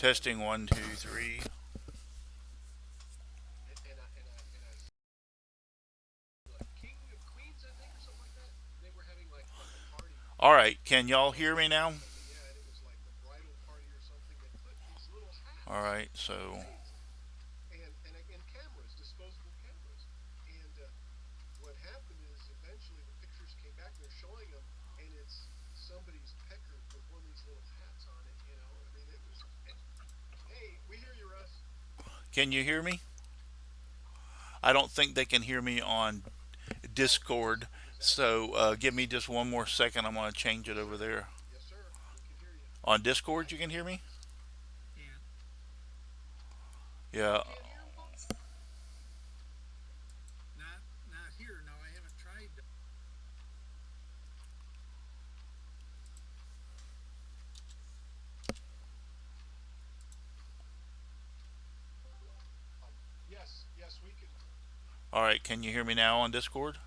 S1: Testing 1, 2, 3. All right, can y'all hear me now? All right, so can you hear me? I don't think they can hear me on Discord. So give me just one more second. I'm going to change it over there. On Discord, you can hear me? Yeah. All right. Can you hear me now on Discord?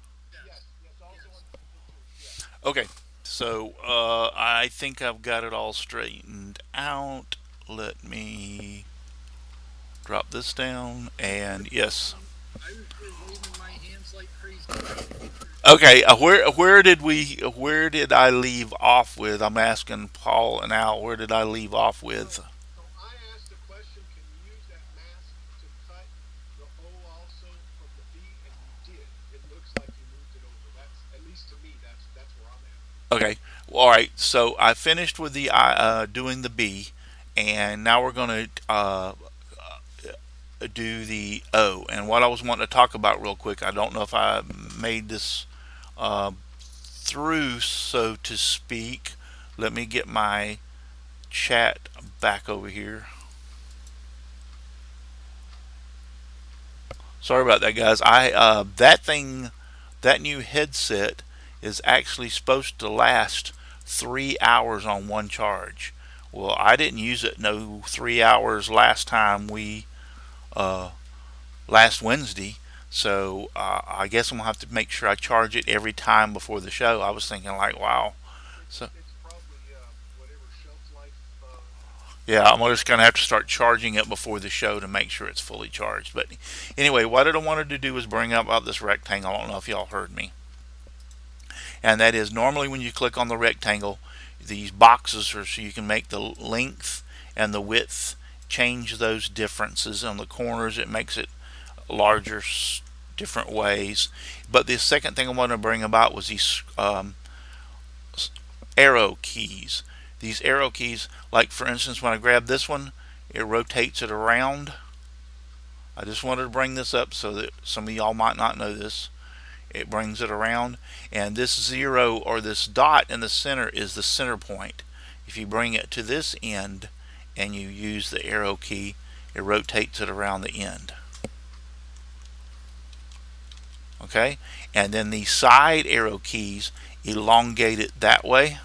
S1: Okay. So I think I've got it all straightened out. Let me drop this down. And yes. Okay. Where did I leave off with? I'm asking Paul and Al. Where did I leave off with? Okay. All right. So I finished with the doing the B, and now we're going to do the O. And what I was wanting to talk about real quick, I don't know if I made this uh, through, so to speak. Let me get my chat back over here. Sorry about that, guys. That new headset is actually supposed to last 3 hours on one charge. Well, I didn't use it no 3 hours uh, last Wednesday. So I guess I'm gonna have to make sure I charge it every time before the show. I was thinking like, wow. So yeah, I'm just gonna have to start charging it before the show to make sure it's fully charged. But anyway, what I wanted to do was bring up about this rectangle. I don't know if y'all heard me. And that is normally when you click on the rectangle, these boxes are so you can make the length and the width, change those differences on the corners. It makes it larger different ways. But the second thing I want to bring about was these arrow keys. These arrow keys, like for instance, when I grab this one, it rotates it around. I just wanted to bring this up so that some of y'all might not know this. It brings it around, and this zero or this dot in the center is the center point. If you bring it to this end and you use the arrow key, it rotates it around the end. Okay, and then the side arrow keys elongate it that way,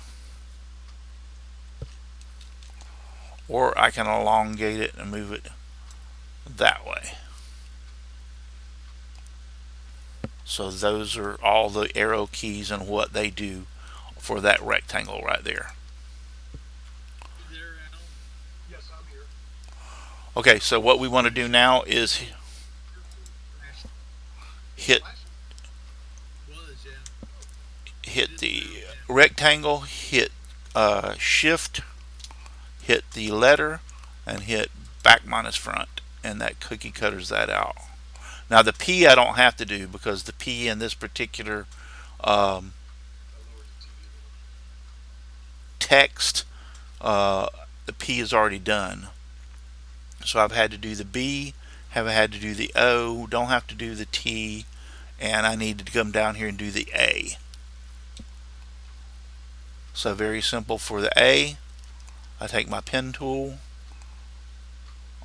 S1: or I can elongate it and move it that way. So those are all the arrow keys and what they do for that rectangle right there. Okay, so what we want to do now is hit the rectangle, hit shift, hit the letter, and hit back minus front, and that cookie cutters that out. Now the P I don't have to do because the P in this particular text, the P is already done. So I've had to do the B, haven't had to do the O, don't have to do the T, and I need to come down here and do the A. So very simple for the A. I take my pen tool,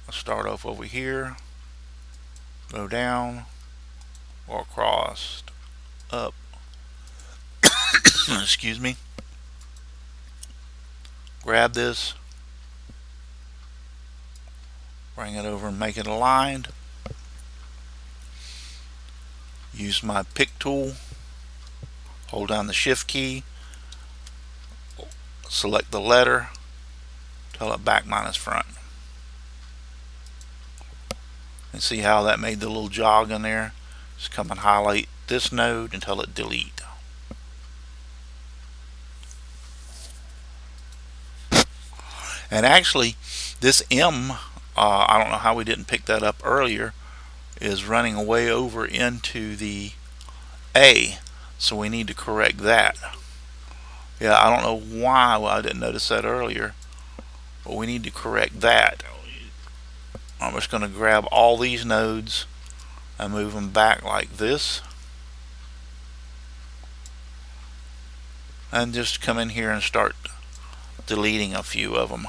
S1: I'll start off over here, go down, or across, up, excuse me, grab this, bring it over and make it aligned, use my pick tool, hold down the shift key, select the letter, tell it back minus front. And see how that made the little jog in there? Just come and highlight this node and tell it delete. And actually, this M, I don't know how we didn't pick that up earlier, is running way over into the A. So we need to correct that. Yeah, I don't know why I didn't notice that earlier, but we need to correct that. I'm just going to grab all these nodes and move them back like this. And just come in here and start deleting a few of them.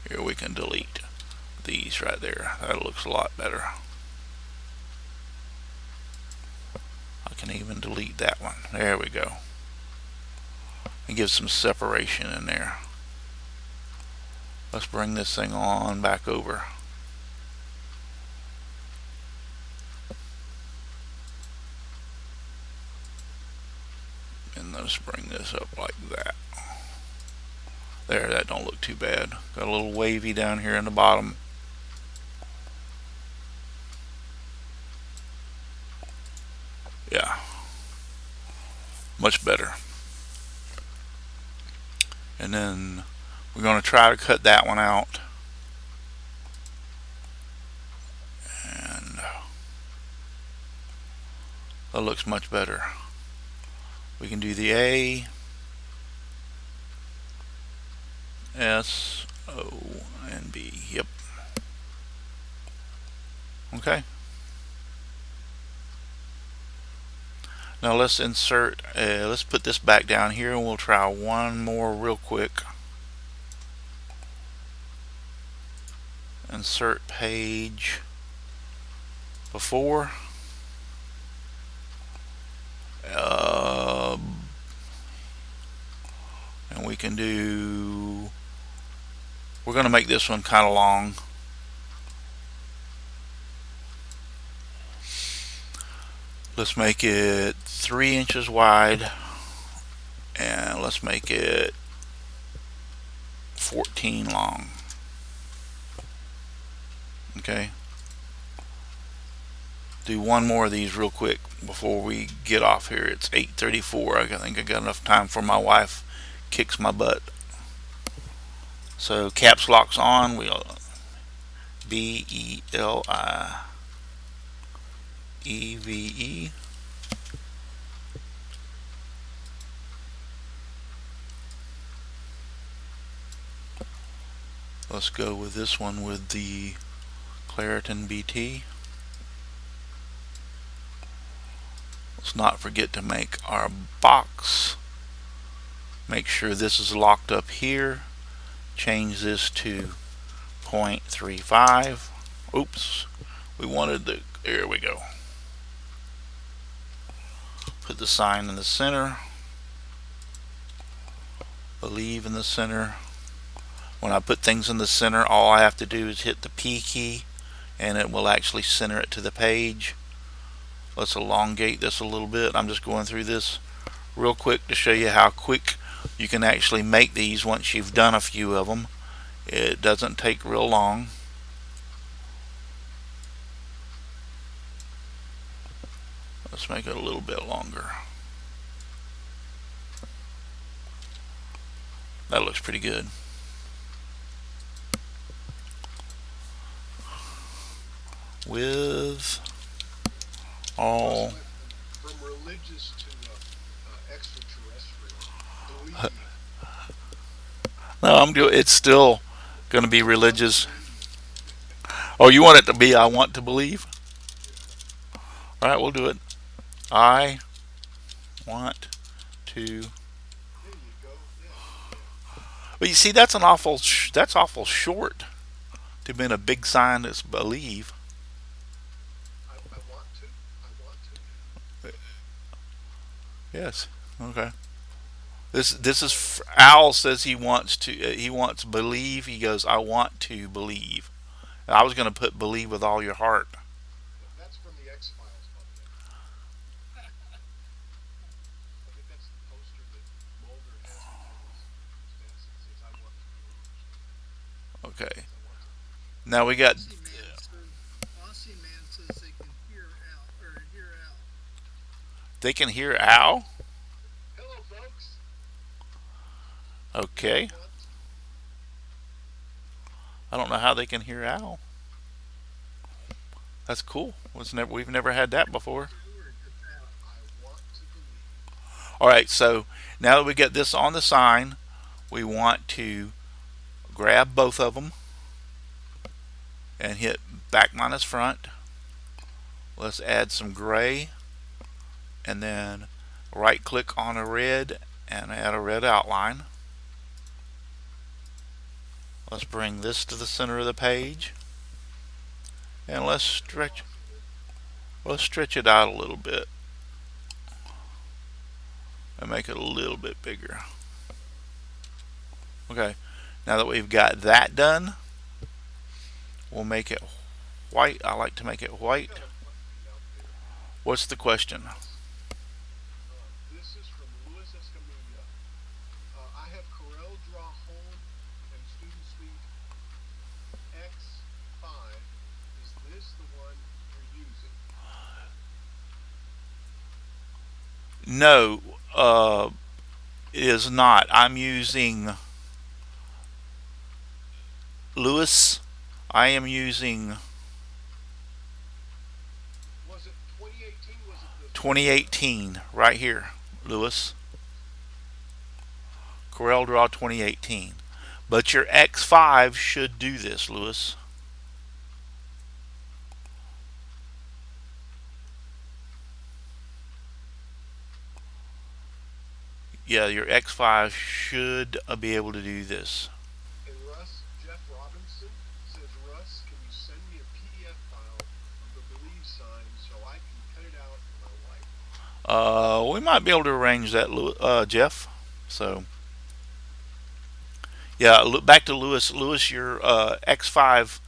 S1: Here we can delete these right there. That looks a lot better. I can even delete that one. There we go. And give some separation in there. Let's bring this thing on back over. And let's bring this up like that. There, that don't look too bad. Got a little wavy down here in the bottom. Yeah, much better. And then we're going to try to cut that one out. And that looks much better. We can do the A, S, O, and B. Yep. Okay. Now let's insert, let's put this back down here and we'll try one more real quick. Insert page before. And we can do, we're going to make this one kind of long. Let's make it 3 inches wide, and let's make it 14 long. Okay. Do one more of these real quick before we get off here. It's 8:34. I think I got enough time for my wife kicks my butt. So caps lock's on. We'll BELIEVE. Let's go with this one with the Claritin BT. Let's not forget to make our box. Make sure this is locked up here. Change this to 0.35. Oops, we wanted the, there we go. Put the sign in the center. Believe in the center. When I put things in the center, all I have to do is hit the P key and it will actually center it to the page. Let's elongate this a little bit. I'm just going through this real quick to show you how quick you can actually make these once you've done a few of them. It doesn't take real long. Let's make it a little bit longer. That looks pretty good. With all
S2: from religious to extraterrestrial.
S1: No, I'm doing. It's still going to be religious. Oh, you want it to be? I want to believe. All right, we'll do it. I want to. But you see, that's an awful. That's awful short to be in a big sign that's believe.
S2: I want to. I want to.
S1: Yes. Okay. This is Al says he wants to. He wants believe. He goes, I want to believe, I was going to put believe with all your heart.
S2: That's from the X Files, by the way. I think that's the poster that Mulder has before his desk. It says, "I want to believe," or something. It
S1: Okay.
S2: says, "I want to believe."
S1: Now we got,
S3: Aussie man says they can hear Al or hear Al.
S1: they can hear Al.
S2: Hello, folks. Do you
S1: Okay.
S2: want?
S1: I don't know how they can hear Al. That's cool. We've never had that before.
S3: Or just Al.
S2: I want to believe.
S1: All right, so now that we get this on the sign, we want to grab both of them and hit back minus front. Let's add some gray and then right click on a red and add a red outline. Let's bring this to the center of the page and let's stretch it out a little bit and make it a little bit bigger. Okay, now that we've got that done, we'll make it white. I like to make it
S2: I
S1: white.
S2: got a question out there,
S1: What's the question?
S2: Russ. This is from Louis Escamilla. I have Corel Draw Home and Student Suite X5. Is this the one you're using?
S1: No, it is not. I'm using Lewis. I am using
S2: Was it 2018? Was it the
S1: 2018 right here, Lewis. Corel Draw 2018. But your X5 should do this, Lewis. Yeah, your X5 should be able to do this.
S2: And Russ, Jeff Robinson says, Russ, can you send me a PDF file of the believe sign so I can cut it out in my wife?
S1: We might be able to arrange that, Jeff. So, yeah, back to Lewis. Lewis, your X5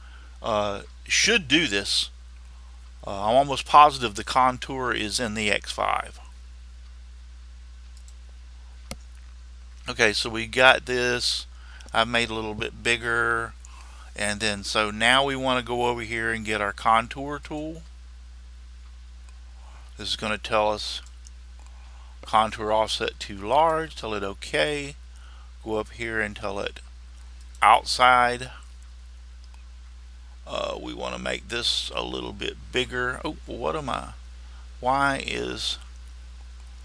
S1: should do this. I'm almost positive the contour is in the X5. Okay, so we got this. I've made a little bit bigger. And then, so now we want to go over here and get our contour tool. This is going to tell us contour offset too large. Tell it OK. Go up here and tell it outside. We want to make this a little bit bigger. Oh, what am I? Why is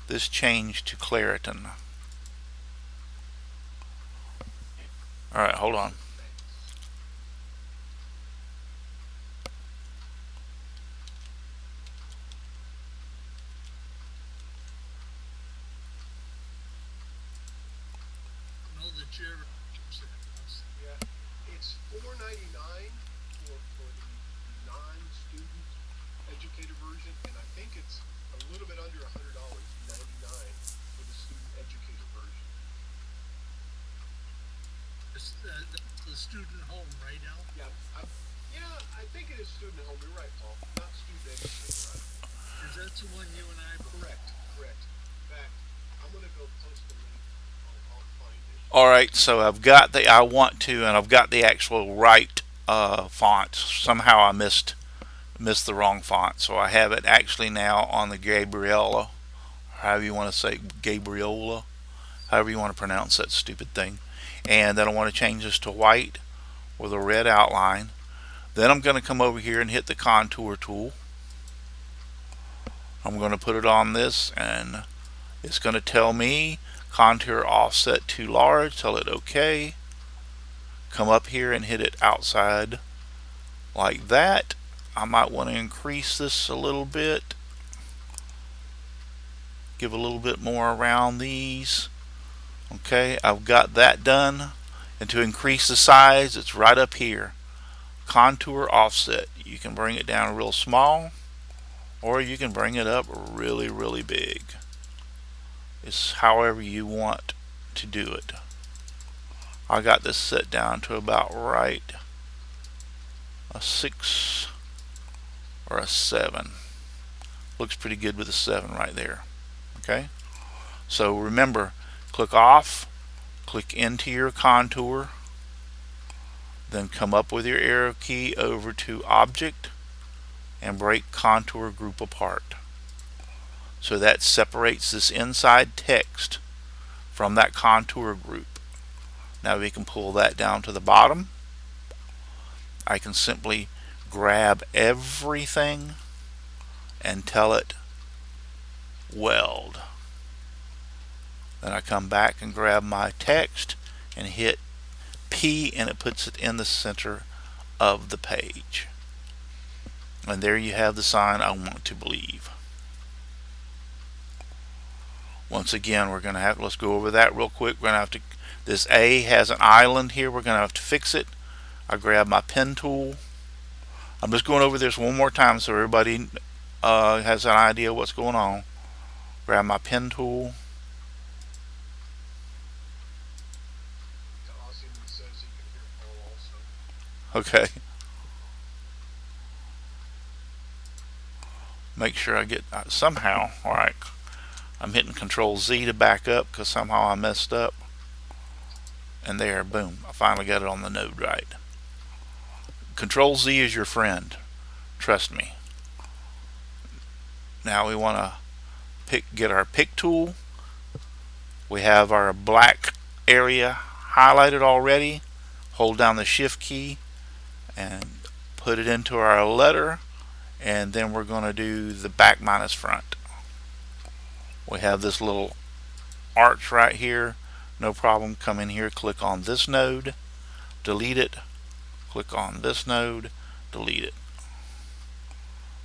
S1: this changed to Claritin? All right, hold on.
S2: Awesome, thanks.
S3: I don't know that you ever use that, Russ.
S2: Yeah, it's $4.99 for the non-student educator version, and I think it's a little bit under $100, 99 for the student educator version.
S3: That's the student home, right, Al?
S2: Yeah, yeah, I think it is student home. You're right, Paul. Not student educator.
S3: Because that's the one you and I bought.
S2: Correct, correct. In fact, I'm gonna go post the link. I'll find it.
S1: All right, so I've got the I want to, and I've got the actual right font. Somehow I missed the wrong font, so I have it actually now on the Gabriella, however you want to say Gabriola, however you want to pronounce that stupid thing. And then I want to change this to white with a red outline. Then I'm going to come over here and hit the contour tool. I'm going to put it on this, and it's going to tell me contour offset too large. Tell it OK. Come up here and hit it outside like that. I might want to increase this a little bit. Give a little bit more around these. Okay, I've got that done. And to increase the size, it's right up here. Contour offset. You can bring it down real small, or you can bring it up really, really big. It's however you want to do it. I got this set down to about right a 6 or a 7. Looks pretty good with a 7 right there. Okay, so remember, click off, click into your contour, then come up with your arrow key over to object and break contour group apart. So that separates this inside text from that contour group. Now we can pull that down to the bottom. I can simply grab everything and tell it weld. Then I come back and grab my text and hit P, and it puts it in the center of the page. And there you have the sign, I want to believe. Once again, let's go over that real quick. We're going to have to, this A has an island here. We're going to have to fix it. I grab my pen tool. I'm just going over this one more time so everybody has an idea what's going on. Grab my pen tool.
S2: Says he can hear Paul also.
S1: Okay. Make sure I get somehow. All right. I'm hitting Control Z to back up because somehow I messed up. And there, boom. I finally got it on the node right. Control Z is your friend. Trust me. Now we want to get our pick tool. We have our black area highlighted already. Hold down the shift key and put it into our letter, and then we're going to do the back minus front. We have this little arch right here. No problem. Come in here, click on this node, delete it, click on this node, delete it.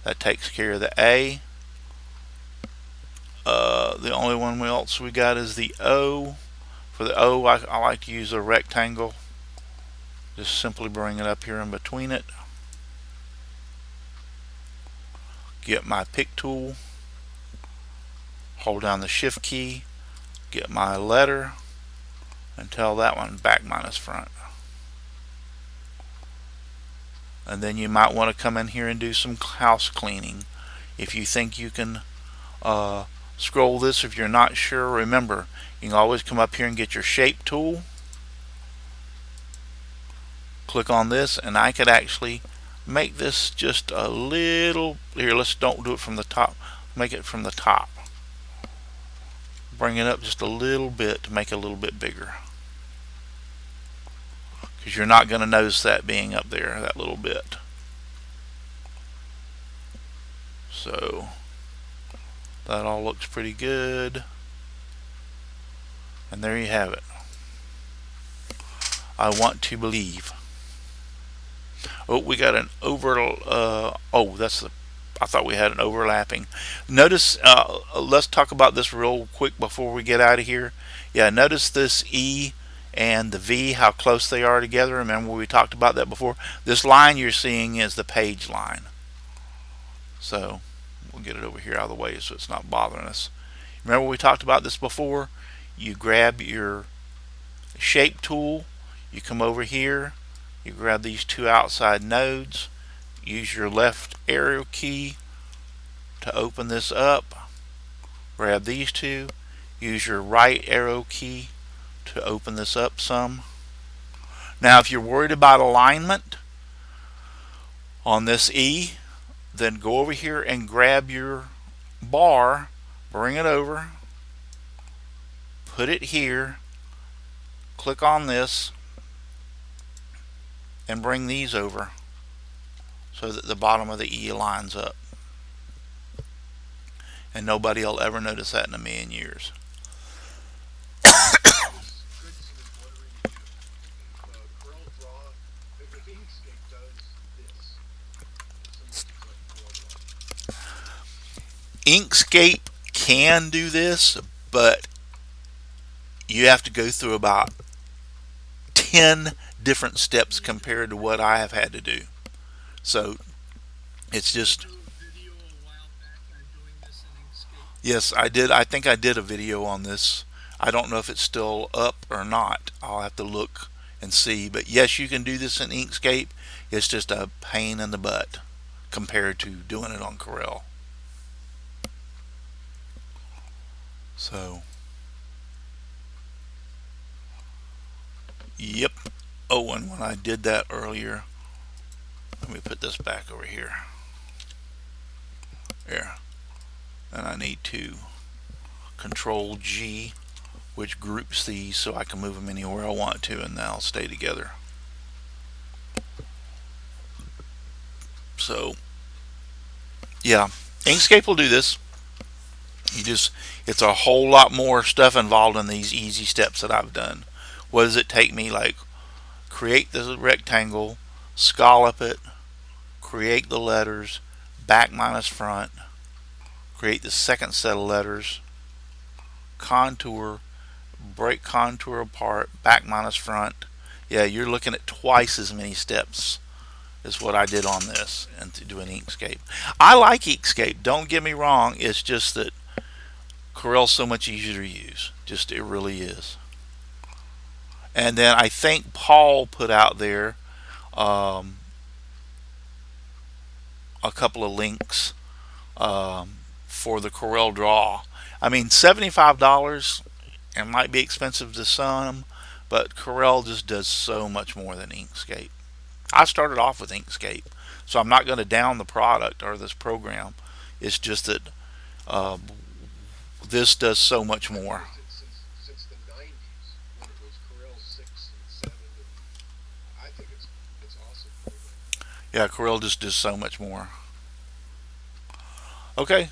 S1: That takes care of the A. The only one else we got is the O. For the O, I like to use a rectangle. Just simply bring it up here in between it. Get my pick tool. Hold down the shift key. Get my letter. And tell that one back minus front. And then you might want to come in here and do some house cleaning. If you think you can scroll this, if you're not sure, remember, you can always come up here and get your shape tool. Click on this, and I could actually make this just a little, here, don't do it from the top, make it from the top. Bring it up just a little bit to make it a little bit bigger. Because you're not going to notice that being up there, that little bit. So that all looks pretty good. And there you have it. I want to believe. Oh, we got an I thought we had an overlapping. Notice, let's talk about this real quick before we get out of here. Yeah, notice this E and the V, how close they are together. Remember we talked about that before. This line you're seeing is the page line. So we'll get it over here out of the way so it's not bothering us. Remember we talked about this before. You grab your shape tool, you come over here, you grab these two outside nodes, use your left arrow key to open this up, grab these two, use your right arrow key to open this up some. Now if you're worried about alignment on this E, then go over here and grab your bar, bring it over, put it here, click on this, and bring these over so that the bottom of the E lines up. And nobody will ever notice that in a million years.
S2: Corel Draw, if Inkscape does this,
S1: Inkscape can do this, but you have to go through about 10 different steps compared to what I have had to do. So it's just,
S3: Video a while back on doing this in Inkscape.
S1: yes, I did. I think I did a video on this. I don't know if it's still up or not. I'll have to look and see. But yes, you can do this in Inkscape. It's just a pain in the butt compared to doing it on Corel. So, yep. Oh, and when I did that earlier, let me put this back over here. There. And I need to Control G, which groups these so I can move them anywhere I want to, and they'll stay together. So, yeah, Inkscape will do this. It's a whole lot more stuff involved in these easy steps that I've done. What does it take me? Like, create the rectangle, scallop it, create the letters, back minus front, create the second set of letters, contour, break contour apart, back minus front. Yeah, you're looking at twice as many steps is what I did on this and to do an Inkscape. I like Inkscape, don't get me wrong, it's just that Corel's so much easier to use. Just it really is. And then I think Paul put out there um, a couple of links for the Corel Draw. I mean, $75, it might be expensive to some, but Corel just does so much more than Inkscape. I started off with Inkscape, so I'm not going to down the product or this program. It's just that uh, this does so much
S2: I've
S1: more.
S2: used it since the '90s when it was Corel 6 and 7, and I think it's awesome program.
S1: Yeah, Corel just does so much more. Okay.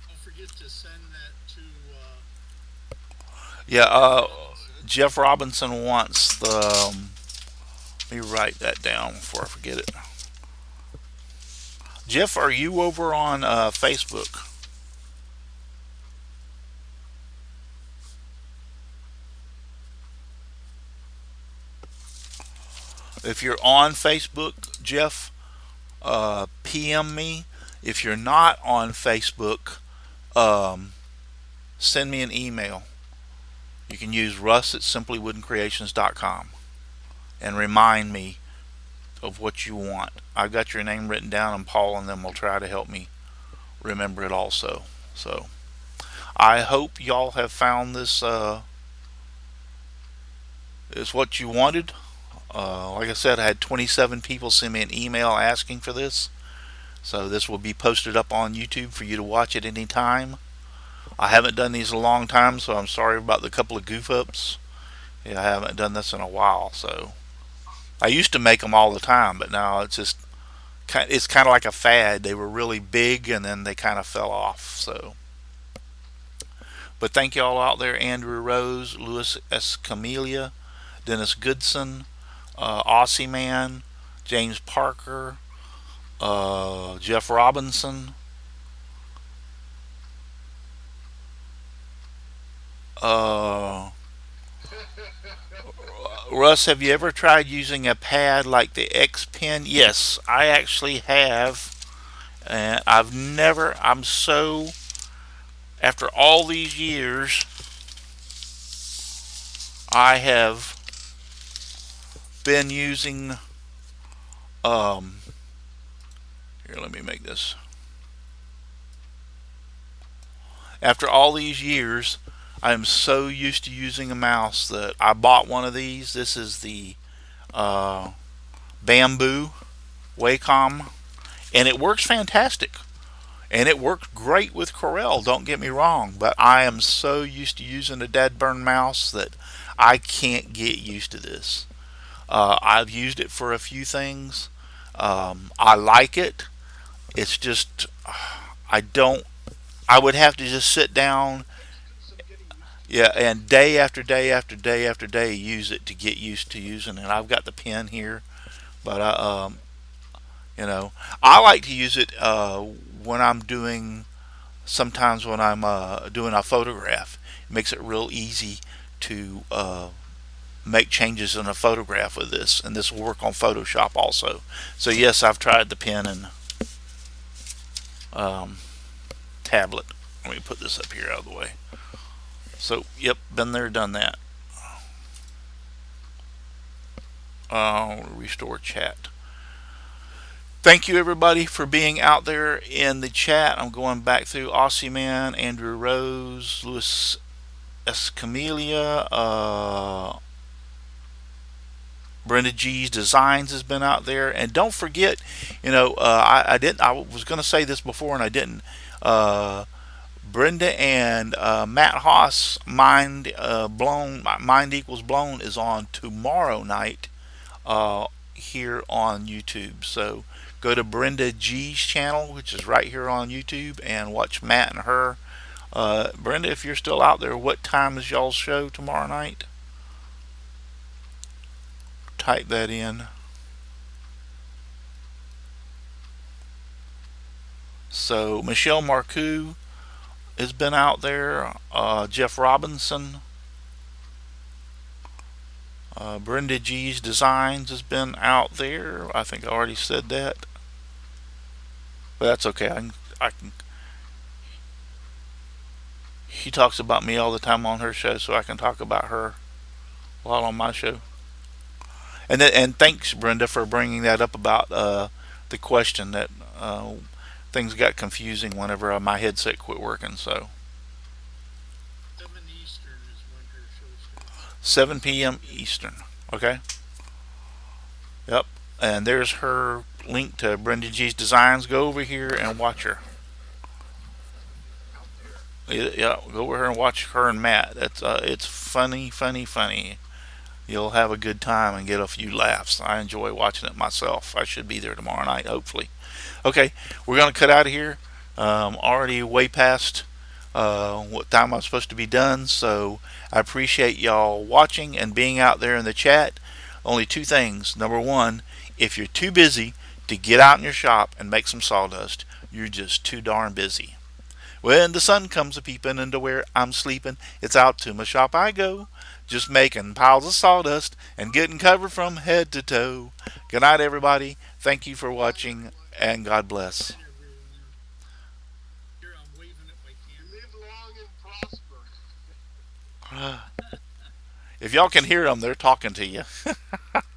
S3: Don't forget to send that to
S1: Yeah.
S3: Jeff Robinson.
S1: Jeff Robinson wants the. Let me write that down before I forget it. Jeff, are you over on Facebook? If you're on Facebook, Jeff, PM me. If you're not on Facebook, um, send me an email. You can use Russ at simplywoodencreations.com and remind me of what you want. I've got your name written down, and Paul and them will try to help me remember it also. So I hope y'all have found this is what you wanted. Like I said, I had 27 people send me an email asking for this. So this will be posted up on YouTube for you to watch at any time. I haven't done these in a long time, so I'm sorry about the couple of goof ups. Yeah, I haven't done this in a while, so I used to make them all the time, but now it's kind of like a fad. They were really big and then they kind of fell off. So, but thank y'all out there: Andrew Rose, Louis Escamilla, Dennis Goodson, Aussie Man, James Parker, Jeff Robinson. Uh, Russ, have you ever tried using a pad like the X Pen? Yes, I actually have. And I'm so, after all these years, I have been using, um, here, let me make this. After all these years, I'm so used to using a mouse that I bought one of these. This is the uh, Bamboo Wacom, and it works fantastic. And it works great with Corel, don't get me wrong, but I am so used to using a dead burn mouse that I can't get used to this. I've used it for a few things. I like it. It's just, I don't, I would have to just sit down,
S2: Takes some getting used to.
S1: yeah, and day after day after day after day use it to get used to using it. I've got the pen here, but you know, I like to use it when I'm doing, sometimes when I'm doing a photograph. It makes it real easy to make changes in a photograph with this, and this will work on Photoshop also. So yes, I've tried the pen and um, tablet. Let me put this up here out of the way. So yep, been there, done that. Restore chat. Thank you everybody for being out there in the chat. I'm going back through Aussie Man, Andrew Rose, Louis Escamilla, Brenda G's Designs has been out there, and don't forget, I didn't. I was going to say this before and I didn't. Uh, Brenda and Matt Haas, Mind Equals Blown is on tomorrow night here on YouTube. So go to Brenda G's channel, which is right here on YouTube, and watch Matt and her. Brenda, if you're still out there, what time is y'all's show tomorrow night? Type that in. So Michelle Marcoux has been out there. Jeff Robinson, Brenda G's Designs has been out there. I think I already said that, but that's okay. I can. She talks about me all the time on her show, so I can talk about her while on my show. And thanks Brenda for bringing that up about the question that things got confusing whenever my headset quit working. So
S3: 7 Eastern is when her show starts.
S1: 7 p.m. Eastern. Okay. Yep. And there's her link to Brenda G's Designs. Go over here and watch her.
S2: Out there.
S1: Yeah, go over here and watch her and Matt. It's funny, funny, funny. You'll have a good time and get a few laughs. I enjoy watching it myself. I should be there tomorrow night, hopefully. Okay, we're gonna cut out of here. Already way past what time I'm supposed to be done. So I appreciate y'all watching and being out there in the chat. Only two things. Number one, if you're too busy to get out in your shop and make some sawdust, you're just too darn busy. When the sun comes a peeping into where I'm sleeping, it's out to my shop I go, just making piles of sawdust and getting covered from head to toe. Good night, everybody. Thank you for
S2: Good night,
S1: watching,
S2: everyone.
S1: and God bless.
S3: Night, everyone. Here, I'm waving at my
S2: You
S3: camera.
S2: live long and prosper.
S1: If y'all can hear them, they're talking to you.